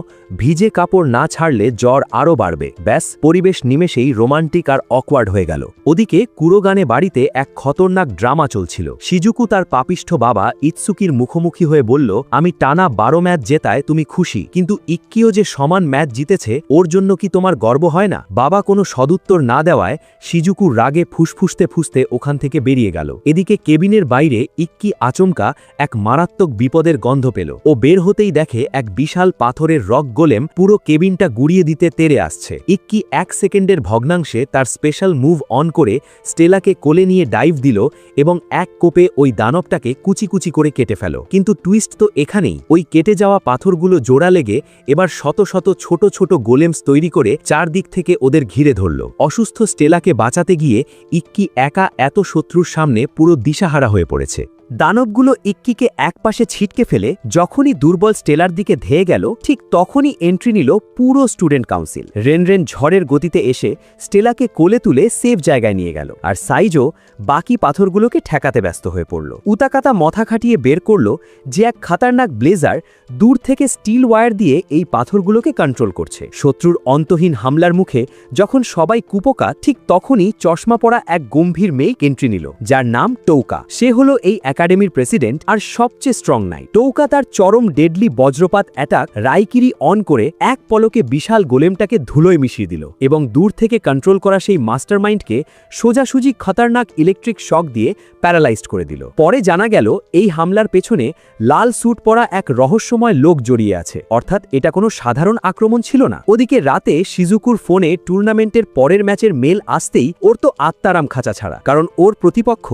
B: ভিজে কাপড় না ছাড়লে জ্বর আরও বাড়বে। ব্যাস, পরিবেশ নিমেষেই রোমান্টিক আর অকওয়ার্ড হয়ে গেল। ওদিকে কুরোগানে বাড়িতে এক খতরনাক ড্রামা চলছিল। শিজুকু তার পাপিষ্ঠ বাবা ইৎসুকির মুখোমুখি হয়ে বলল, আমি টানা 12 ম্যাচ জেতায় তুমি খুশি, কিন্তু ইক্কিও যে সমান ম্যাচ জিতেছে ওর জন্য কি তোমার গর্ব হয় না? বাবা কোনো সদুত্তর না দেওয়ায় শিজুকু রাগে ফুসফুসতে ফুসতে ওখান থেকে বেরিয়ে গেল। এদিকে কেবিনের বাইরে ইক্কি আচমকা এক মারাত্মক বিপদের গন্ধ পেল। ও বের হতেই দেখে এক বিশাল পাথরের রক গোলেম পুরো কেবিনটা গুড়িয়ে দিতে তেড়ে আসছে। ইক্কি 1 সেকেন্ডের ভগ্নাংশে তার স্পেশাল মুভ অন করে স্টেলাকে কোলে নিয়ে ডাইভ দিল এবং এক কোপে ওই দানবটাকে কুচি কুচি করে কেটে ফেল। কিন্তু টুইস্ট তো এখানেই, ওই কেটে যাওয়া পাথরগুলো জোড়া লেগে এবার শত শত ছোট ছোট গোলেমস তৈরি করে চারদিক থেকে ওদের ঘিরে ধরল। অসুস্থ স্টেলাকে বাঁচাতে গিয়ে ইক্কি একা এত শত্রুর সামনে পুরো দিশাহারা হয়ে পড়েছে। দানবগুলো ইক্কিকে একপাশে ছিটকে ফেলে যখনই দুর্বল স্টেলার দিকে ধেয়ে গেল, ঠিক তখনই এন্ট্রি নিল পুরো স্টুডেন্ট কাউন্সিল। রেন ঝড়ের গতিতে এসে স্টেলাকে কোলে তুলে সেফ জায়গায় নিয়ে গেল, আর সাইজো বাকি পাথরগুলোকে ঠেকাতে ব্যস্ত হয়ে পড়ল। উতাকাতা মাথা খাটিয়ে বের করল যে এক খাতারনাক ব্লেজার দূর থেকে স্টিল ওয়্যার দিয়ে এই পাথরগুলোকে কন্ট্রোল করছে। শত্রুর অন্তহীন হামলার মুখে যখন সবাই কুপোকা, ঠিক তখনই চশমা পরা এক গম্ভীর মেয়ে এন্ট্রি নিল, যার নাম টৌকা। সে হলো এই একাডেমির প্রেসিডেন্ট আর সবচেয়ে স্ট্রং নাইট। টৌকা তার চরম ডেডলি বজ্রপাত অ্যাটাক রাইকিরি অন করে এক পলকে বিশাল গোলেমটাকে ধুলোয় মিশিয়ে দিল এবং দূর থেকে কন্ট্রোল করা সেই মাস্টারমাইন্ডকে সোজাসুজি খতরনাক ইলেকট্রিক শক দিয়ে প্যারালাইজড করে দিল। পরে জানা গেল এই হামলার পেছনে লাল স্যুট পরা এক রহস্যময় লোক জড়িয়ে আছে, অর্থাৎ এটা কোনো সাধারণ আক্রমণ ছিল না। ওদিকে রাতে শিজুকুর ফোনে টুর্নামেন্টের পরের ম্যাচের মেল আসতেই ওর তো আত্মারাম খাঁচা ছাড়া, কারণ ওর প্রতিপক্ষ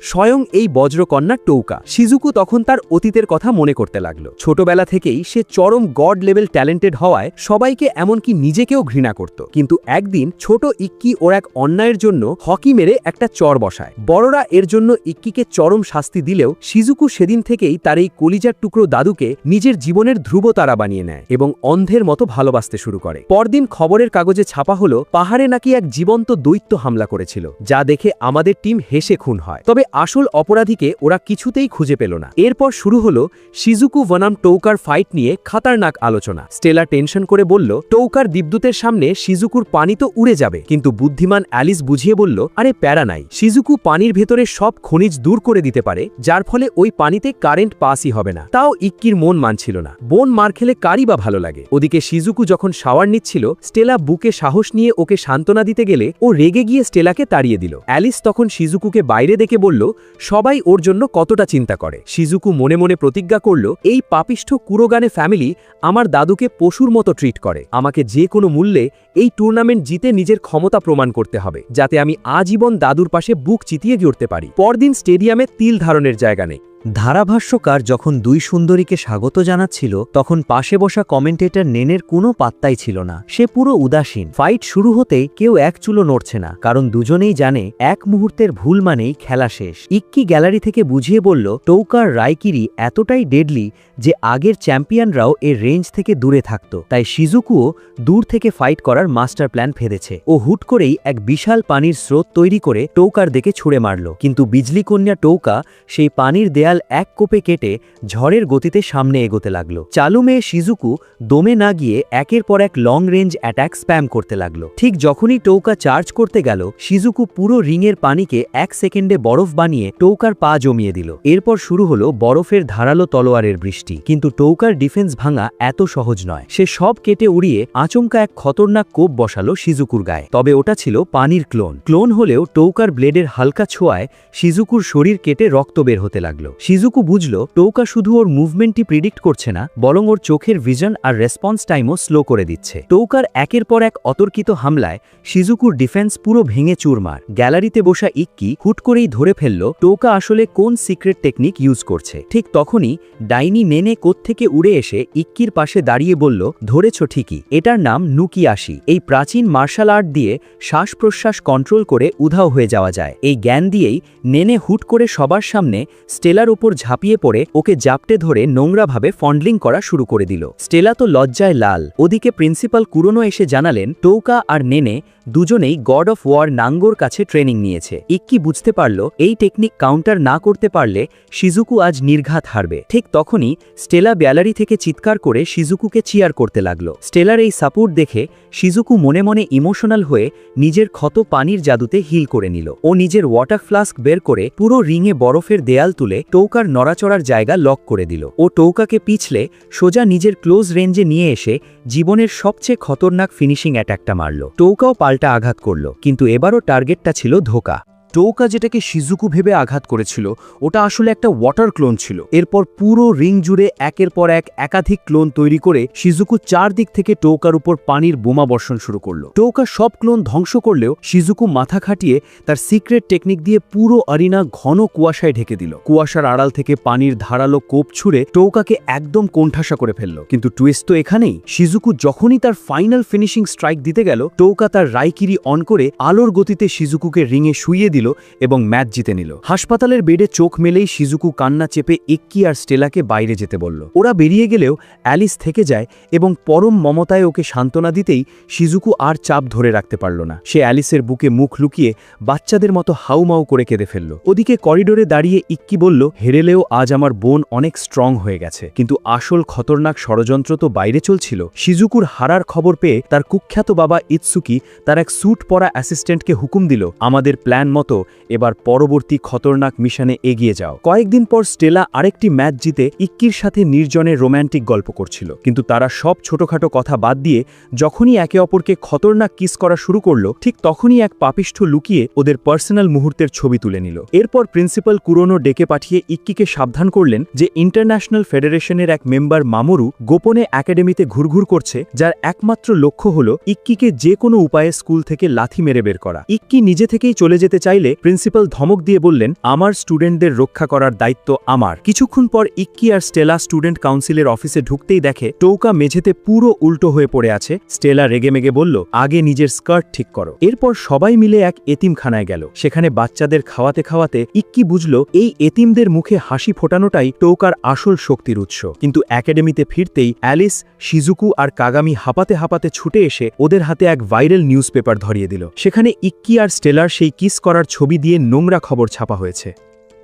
B: স্বয়ং এই বজ্রকন্যা
A: টোউকা। শিজুকু তখন তার অতীতের কথা মনে করতে লাগলো। ছোটবেলা থেকেই সে চরম গড লেভেল ট্যালেন্টেড হওয়ায় সবাইকে এমনকি নিজেকেও ঘৃণা করত। কিন্তু একদিন ছোট ইক্কি ওর এক অন্যায়ের জন্য হকি মেরে একটা চর বসায়। বড়রা এর জন্য ইক্কিকে চরম শাস্তি দিলেও শিজুকু সেদিন থেকেই তার এই কলিজার টুকরো দাদুকে নিজের জীবনের ধ্রুবতারা বানিয়ে নেয় এবং অন্ধের মতো ভালোবাসতে শুরু করে। পরদিন খবরের কাগজে ছাপা হলো পাহাড়ে নাকি এক জীবন্ত দৈত্য হামলা করেছিল, যা দেখে আমাদের টিম হেসে খুন হয়। তবে আসল অপরাধীকে ওরা কিছুতেই খুঁজে পেল না। এরপর শুরু হলো শিজুকু বনাম টোউকার ফাইট নিয়ে খাতারনাক আলোচনা। স্টেলা টেনশন করে বলল, টোউকার বিদ্যুতের সামনে শিজুকুর পানি তো উড়ে যাবে। কিন্তু বুদ্ধিমান অ্যালিস বুঝিয়ে বলল, আরে প্যারা নাই, শিজুকু পানির ভেতরে সব খনিজ দূর করে দিতে পারে, যার ফলে ওই পানিতে কারেন্ট পাসই হবে না। তাও ইক্কির মন মানছিল না। বোন মার খেলে কারই বা ভালো লাগে। ওদিকে শিজুকু যখন শাওয়ার নিচ্ছিল, স্টেলা বুকে সাহস নিয়ে ওকে সান্ত্বনা দিতে গেলে ও রেগে গিয়ে স্টেলাকে তাড়িয়ে দিল। অ্যালিস তখন শিজুকুকে বাইরে দেখে বলল, সবাই ওর জন্য কতটা চিন্তা করে। শিজুকু মনে মনে প্রতিজ্ঞা করল, এই পাপিষ্ঠ কুরোগানে ফ্যামিলি আমার দাদুকে পশুর মতো ট্রিট করে। আমাকে যে কোনো মূল্যে এই টুর্নামেন্ট জিতে নিজের ক্ষমতা প্রমাণ করতে হবে, যাতে আমি আজীবন দাদুর পাশে বুক চিতিয়ে গড়তে পারি। পরদিন স্টেডিয়ামে তিল ধারণের জায়গা নেই। ধারাভাষ্যকার যখন দুই সুন্দরীকে স্বাগত জানাচ্ছিল, তখন পাশে বসা কমেন্টেটর নেনের কোনো পাত্তাই ছিল না। সে পুরো উদাসীন। ফাইট শুরু হতেই কেউ এক চুলো নড়ছে না, কারণ দুজনেই জানে এক মুহূর্তের ভুল মানেই খেলা শেষ। ইক্কি গ্যালারি থেকে বুঝিয়ে বলল, টোউকার রাইকিরি এতটাই ডেডলি যে আগের চ্যাম্পিয়নরাও এর রেঞ্জ থেকে দূরে থাকত। তাই শিজুকুও দূর থেকে ফাইট করার মাস্টার প্ল্যান ফেঁদেছে। ও হুট করেই এক বিশাল পানির স্রোত তৈরি করে টোউকার দিকে ছুঁড়ে মারল। কিন্তু বিজলি কন্যা টোউকা সেই পানির দেয়াল এক কোপে কেটে ঝড়ের গতিতে সামনে এগোতে লাগলো। চালু মেয়ে শিজুকু দমে না গিয়ে একের পর এক লং রেঞ্জ অ্যাটাক স্প্যাম করতে লাগলো। ঠিক যখনই টোউকা চার্জ করতে গেল, শিজুকু পুরো রিংয়ের পানিকে 1 সেকেন্ডে বরফ বানিয়ে টোউকার পা জমিয়ে দিল। এরপর শুরু হলো বরফের ধারালো তলোয়ারের বৃষ্টি। কিন্তু টোউকার ডিফেন্স ভাঙা এত সহজ নয়। সে সব কেটে উড়িয়ে আচমকা এক খতরনাক কোপ বসালো শিজুকুর গায়ে। তবে ওটা ছিল পানির ক্লোন হলেও টোউকার ব্লেডের হালকা ছোঁয়ায় শিজুকুর শরীর কেটে রক্ত বের হতে লাগলো। শিজুকু বুঝল টোউকা শুধু ওর মুভমেন্টই প্রিডিক্ট করছে না, বরং ওর চোখের ভিজন আর রেসপন্স টাইমও স্লো করে দিচ্ছে। টোউকার একের পর এক অতর্কিত হামলায় শিজুকুর ডিফেন্স পুরো ভেঙে চুরমার। গ্যালারিতে বসা ইক্কি হুট করেই ধরে ফেলল টোউকা আসলে কোন সিক্রেট টেকনিক ইউজ করছে। ঠিক তখনই ডাইনি নেনে কোত্থেকে উড়ে এসে ইক্কির পাশে দাঁড়িয়ে বলল, ধরেছ ঠিকই, এটার নাম নুকিয়াশি। এই প্রাচীন মার্শাল আর্ট দিয়ে শ্বাস প্রশ্বাস কন্ট্রোল করে উধাও হয়ে যাওয়া যায়। এই জ্ঞান দিয়েই নেনে হুট করে সবার সামনে স্টেলার উপর ঝাঁপিয়ে পড়ে ওকে জাপটে ধরে নোংরাভাবে ফন্ডলিং করা শুরু করে দিল। স্টেলা তো লজ্জায় লাল। ওদিকে প্রিন্সিপাল কুরোনো এসে জানালেন টোউকা আর নেনে দুজনেই গড অফ ওয়ার নাঙ্গোর কাছে ট্রেনিং নিয়েছে। ইক্কি বুঝতে পারল এই টেকনিক কাউন্টার না করতে পারলে শিজুকু আজ নির্ঘাত হারবে। ঠিক তখনই স্টেলা গ্যালারি থেকে চিৎকার করে শিজুকুকে চিয়ার করতে লাগলো। স্টেলার এই সাপোর্ট দেখে শিজুকু মনে মনে ইমোশনাল হয়ে নিজের ক্ষত পানির জাদুতে হিল করে নিল। ও নিজের ওয়াটার ফ্লাস্ক বের করে পুরো রিংয়ে বরফের দেয়াল তুলে টোউকার নড়াচড়ার জায়গা লক করে দিল। ও টোউকাকে পিছলে সোজা নিজের ক্লোজ রেঞ্জে নিয়ে এসে জীবনের সবচেয়ে খতরনাক ফিনিশিং অ্যাটাকটা মারল। টোউকাও পাল্টা আঘাত করল, কিন্তু এবারও টার্গেটটা ছিল ধোকা। টোউকা যেটাকে শিজুকু ভেবে আঘাত করেছিল, ওটা আসলে একটা ওয়াটার ক্লোন ছিল। এরপর পুরো রিং জুড়ে একের পর এক একাধিক ক্লোন তৈরি করে শিজুকু চারদিক থেকে টোউকার উপর পানির বোমা বর্ষণ শুরু করলো। টোউকা সব ক্লোন ধ্বংস করলেও শিজুকু মাথা খাটিয়ে তার সিক্রেট টেকনিক দিয়ে পুরো আরিনা ঘন কুয়াশায় ঢেকে দিল। কুয়াশার আড়াল থেকে পানির ধারালো কোপ ছুঁড়ে টোউকাকে একদম কোণঠাসা করে ফেলল। কিন্তু টুইস্ট তো এখানেই, শিজুকু যখনই তার ফাইনাল ফিনিশিং স্ট্রাইক দিতে গেল, টোউকা তার রাইকিরি অন করে আলোর গতিতে শিজুকুকে রিংয়ে শুইয়ে দিল এবং ম্যাচ জিতে নিল। হাসপাতালের বেডে চোখ মেলেই শিজুকু কান্না চেপে ইক্কি আর স্টেলাকে বাইরে যেতে বলল। ওরা বেরিয়ে গেলেও অ্যালিস থেকে যায় এবং পরম মমতায় ওকে সান্ত্বনা দিতেই শিজুকু আর চাপ ধরে রাখতে পারল না। সে অ্যালিসের বুকে মুখ লুকিয়ে বাচ্চাদের মতো হাউমাউ করে কেঁদে ফেলল। ওদিকে করিডোরে দাঁড়িয়ে ইক্কি বলল, হেরেলেও আজ আমার বোন অনেক স্ট্রং হয়ে গেছে। কিন্তু আসল খতরনাক ষড়যন্ত্র তো বাইরে চলছিল। শিজুকুর হারার খবর পেয়ে তার কুখ্যাত বাবা ইৎসুকি তার এক স্যুট পরা অ্যাসিস্ট্যান্টকে হুকুম দিল, আমাদের প্ল্যান মতো এবার পরবর্তী খতরনাক মিশনে এগিয়ে যাও। কয়েকদিন পর স্টেলা আরেকটি ম্যাচ জিতে ইক্কির সাথে নির্জনের রোম্যান্টিক গল্প করছিল। কিন্তু তারা সব ছোটখাটো কথা বাদ দিয়ে যখনই একে অপরকে খতরনাক কিস করা শুরু করলো, ঠিক তখনই এক পাপিষ্ঠ লুকিয়ে ওদের পার্সোনাল মুহূর্তের ছবি তুলে নিল। এরপর প্রিন্সিপাল কুরোনো ডেকে পাঠিয়ে ইক্কিকে সাবধান করলেন যে ইন্টারন্যাশনাল ফেডারেশনের এক মেম্বার মামোরু গোপনে একাডেমিতে ঘুরঘুর করছে, যার একমাত্র লক্ষ্য হলো ইক্কিকে যে কোনো উপায়ে স্কুল থেকে লাথি মেরে বের করা। ইক্কি নিজে থেকেই চলে যেতে চাইল,
B: চাইলে প্রিন্সিপাল ধমক দিয়ে বললেন, আমার স্টুডেন্টদের রক্ষা করার দায়িত্ব আমার। কিছুক্ষণ পর ইক্কি আর স্টেলা স্টুডেন্ট কাউন্সিলের অফিসে ঢুকতেই দেখে টৌকা মেঝেতে পুরো উল্টো হয়ে পড়ে আছে। স্টেলা রেগেমেগে বলল, আগে নিজের স্কার্ট ঠিক করো। এরপর সবাই মিলে এক এতিমখানায় গেল। সেখানে বাচ্চাদের খাওয়াতে খাওয়াতে ইক্কি বুঝল এই এতিমদের মুখে হাসি ফোটানোটাই টৌকার আসল শক্তির উৎস। কিন্তু একাডেমিতে ফিরতেই অ্যালিস, শিজুকু আর কাগামি হাঁপাতে হাঁপাতে ছুটে এসে ওদের হাতে এক ভাইরাল নিউজ পেপার ধরিয়ে দিল। সেখানে ইক্কি আর স্টেলার সেই কিস করার ছবি দিয়ে নোংরা খবর ছাপা হয়েছে।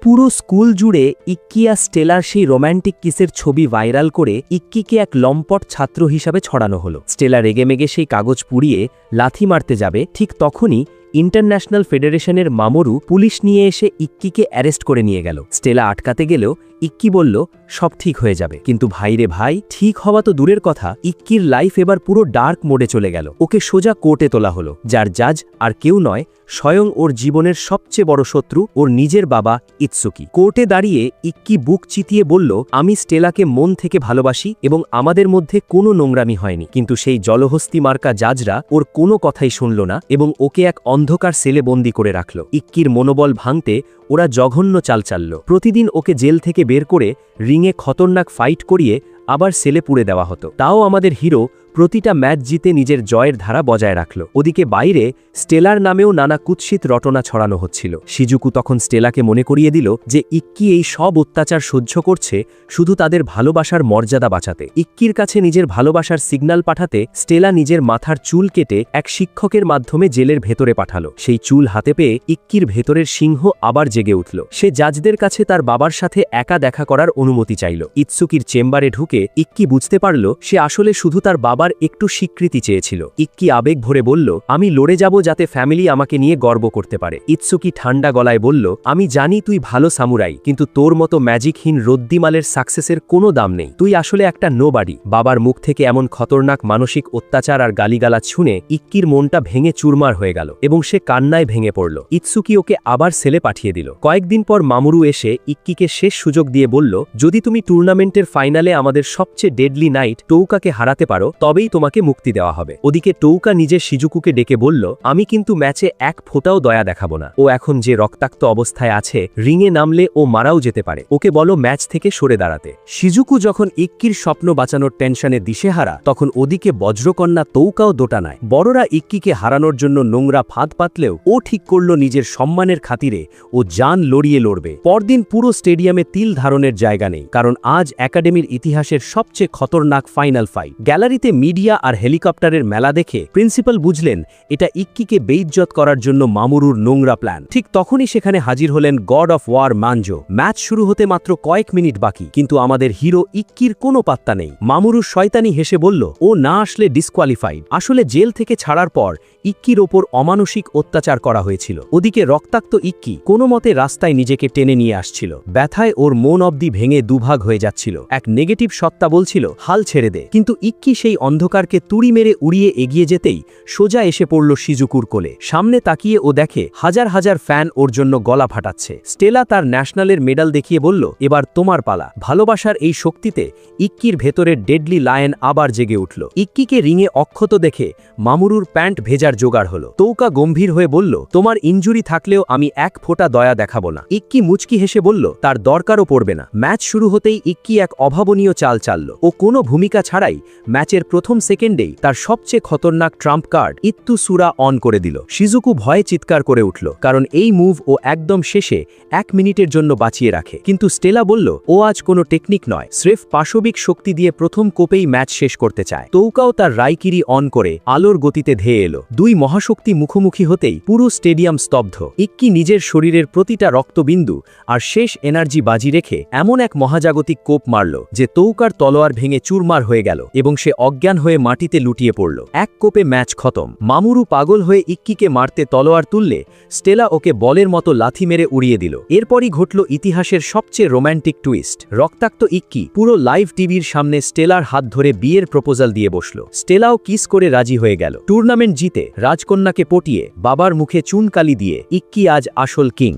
A: পুরো স্কুল জুড়ে ইক্কি আর স্টেলার সেই রোম্যান্টিক কিসের ছবি ভাইরাল করে ইক্কিকে এক লম্পট ছাত্র হিসাবে ছড়ানো হলো। স্টেলা রেগেমেগে সেই কাগজ পুড়িয়ে লাথি মারতে যাবে, ঠিক তখনই ইন্টারন্যাশনাল ফেডারেশনের মামরু পুলিশ নিয়ে এসে ইক্কিকে অ্যারেস্ট করে নিয়ে গেল। স্টেলা আটকাতে গেলেও ইক্কি বলল, সব ঠিক হয়ে যাবে। কিন্তু ভাইরে ভাই, ঠিক হওয়া তো দূরের কথা, ইক্কির লাইফ এবার পুরো ডার্ক মোডে চলে গেল। ওকে সোজা কোর্টে তোলা হলো, যার জাজ আর কেউ নয়, স্বয়ং ওর জীবনের সবচেয়ে বড় শত্রু, ওর নিজের বাবা ইৎসুকি। কোর্টে দাঁড়িয়ে ইক্কি বুক চিতিয়ে বলল, আমি স্টেলাকে মন থেকে ভালোবাসি এবং আমাদের মধ্যে কোনো নোংরামি হয়নি। কিন্তু সেই জলহস্তি মার্কা জাজরা ওর কোনো কথাই শুনল না এবং ওকে এক অন্ধকার সেলে বন্দি করে রাখল। ইক্কির মনোবল ভাঙতে ওরা জঘন্য চাল চালল। প্রতিদিন ওকে জেল থেকে বের করে রিংয়ে খতরনাক ফাইট করিয়ে আবার সেলে পুড়ে দেওয়া হতো। তাও আমাদের হিরো প্রতিটা ম্যাচ জিতে নিজের জয়ের ধারা বজায় রাখল। ওদিকে বাইরে স্টেলার নামেও নানা কুৎসিত রটনা ছড়ানো হচ্ছিল। শিজুকু তখন স্টেলাকে মনে করিয়ে দিল যে ইক্কি এই সব অত্যাচার সহ্য করছে শুধু তাদের ভালোবাসার মর্যাদা বাঁচাতে। ইক্কির কাছে নিজের ভালোবাসার সিগন্যাল পাঠাতে স্টেলা নিজের মাথার চুল কেটে এক শিক্ষকের মাধ্যমে জেলের ভেতরে পাঠালো। সেই চুল হাতে পেয়ে ইক্কির ভেতরের সিংহ আবার জেগে উঠল। সে জাজদের কাছে তার বাবার সাথে একা দেখা করার অনুমতি চাইল। ইৎসুকির চেম্বারে ঢুকে ইক্কি বুঝতে পারল সে আসলে শুধু তার বাবার একটু স্বীকৃতি চেয়েছিল। ইক্কি আবেগ ভরে বলল, আমি লড়ে যাব যাতে ফ্যামিলি আমাকে নিয়ে গর্ব করতে পারে। ইৎসুকি ঠান্ডা গলায় বলল, আমি জানি তুই ভালো সামুরাই, কিন্তু তোর মতো ম্যাজিকহীন রদ্দিমালের সাকসেসের কোনো দাম নেই। তুই আসলে একটা নোবাডি। বাবার মুখ থেকে এমন খতরনাক মানসিক অত্যাচার আর গালিগালাজ শুনে ইক্কির মনটা ভেঙে চুরমার হয়ে গেল এবং সে কান্নায় ভেঙে পড়ল। ইৎসুকি ওকে আবার সেলে পাঠিয়ে দিল। কয়েকদিন পর মামুরু এসে ইক্কিকে শেষ সুযোগ দিয়ে বলল, যদি তুমি টুর্নামেন্টের ফাইনালে আমাদের সবচেয়ে ডেডলি নাইট টৌকাকে হারাতে পারো তবেই তোমাকে মুক্তি দেওয়া হবে। ওদিকে টৌকা নিজের শিজুকুকে ডেকে বলল, আমি কিন্তু ম্যাচে এক ফোঁটাও দয়া দেখাবো না। ও এখন যে রক্তাক্ত অবস্থায় আছে, রিংয়ে নামলে ও মারাও যেতে পারে। ওকে বলো ম্যাচ থেকে সরে দাঁড়াতে। শিজুকু যখন ইক্কির স্বপ্ন বাঁচানোর টেনশনে দিশেহারা, তখন ওদিকে বজ্রকন্যা তৌকাও দোটানায়। বড়রা ইক্কিকে হারানোর জন্য নোংরা ফাঁদ পাতলেও ও ঠিক করল নিজের সম্মানের খাতিরে ও জান লড়িয়ে লড়বে। পরদিন পুরো স্টেডিয়ামে তিল ধারণের জায়গা নেই, কারণ আজ একাডেমির ইতিহাসের সবচেয়ে খতরনাক ফাইনাল ফাইট। গ্যালারিতে মিডিয়া আর হেলিকপ্টারের মেলা দেখে প্রিন্সিপাল বুঝলেন এটা ইক্কিকে বেইজ্জত করার জন্য মামুরুর নোংরা প্ল্যান। ঠিক তখনই সেখানে হাজির হলেন গড অফ ওয়ার মানজো। ম্যাচ শুরু হতে মাত্র কয়েক মিনিট বাকি, কিন্তু আমাদের হিরো ইক্কির কোনো পাত্তা নেই। মামুরুর শয়তানি হেসে বলল, ও না আসলে ডিসকোয়ালিফাইড। আসলে জেল থেকে ছাড়ার পর ইক্কির ওপর অমানসিক অত্যাচার করা হয়েছিল। ওদিকে রক্তাক্ত ইক্কি কোনো মতে রাস্তায় নিজেকে টেনে নিয়ে আসছিল। ব্যথায় ওর মন অবধি ভেঙে দুভাগ হয়ে যাচ্ছিল। এক নেগেটিভ সত্তা বলছিল, হাল ছেড়ে দে। কিন্তু ইক্কি সেই অন্ধকারকে তুড়ি মেরে উড়িয়ে এগিয়ে যেতেই সোজা এসে পড়ল শিজুকুর কোলে। সামনে তাকিয়ে ও দেখে হাজার হাজার ফ্যান ওর জন্য গলা ফাটাচ্ছে। স্টেলা তার ন্যাশনালের মেডাল দেখিয়ে বলল, এবার তোমার পালা। ভালোবাসার এই শক্তিতে ইক্কির ভেতরের ডেডলি লায়ন আবার জেগে উঠল। ইক্কিকে রিংয়ে অক্ষত দেখে মামুরুর প্যান্ট ভেজার জোগাড় হলো। তৌকা গম্ভীর হয়ে বলল, তোমার ইনজুরি থাকলেও আমি এক ফোঁটা দয়া দেখাবো না। ইক্কি মুচকি হেসে বলল, তার দরকারও পড়বে না। ম্যাচ শুরু হতেই ইক্কি এক অভাবনীয় চাল চালল। ও কোনো ভূমিকা ছাড়াই ম্যাচের প্রথম সেকেন্ডেই তার সবচেয়ে খতরনাক ট্রাম্প কার্ড ইত্তু সুরা অন করে দিল। শিজুকু ভয়ে চিৎকার করে উঠল, কারণ এই মুভ ও একদম শেষে 1 মিনিটের জন্য বাঁচিয়ে রাখে। কিন্তু স্টেলা বলল, ও আজ কোনো টেকনিক নয়, স্রেফ পাশবিক শক্তি দিয়ে প্রথম কোপেই ম্যাচ শেষ করতে চায়। তৌকাও তার রাইকিরি অন করে আলোর গতিতে ধেয়ে এলো। দুই মহাশক্তি মুখোমুখি হতেই পুরো স্টেডিয়াম স্তব্ধ। ইক্কি নিজের শরীরের প্রতিটা রক্তবিন্দু আর শেষ এনার্জি বাজি রেখে এমন এক মহাজাগতিক কোপ মারল যে তৌকার তলোয়ার ভেঙে চুরমার হয়ে গেল এবং সে অজ্ঞান হয়ে মাটিতে লুটিয়ে পড়ল। এক কোপে ম্যাচ খতম। মামুরু পাগল হয়ে ইক্কিকে মারতে তলোয়ার তুললে স্টেলা ওকে বলের মতো লাথি মেরে উড়িয়ে দিল। এরপরই ঘটল ইতিহাসের সবচেয়ে রোম্যান্টিক টুইস্ট। রক্তাক্ত ইক্কি পুরো লাইভ টিভির সামনে স্টেলার হাত ধরে বিয়ের প্রপোজাল দিয়ে বসল। স্টেলাও কিস করে রাজি হয়ে গেল। টুর্নামেন্ট জিতে রাজকন্যাকে পটিয়ে বাবার মুখে চুনকালি দিয়ে ইক্কি আজ আসল কিং।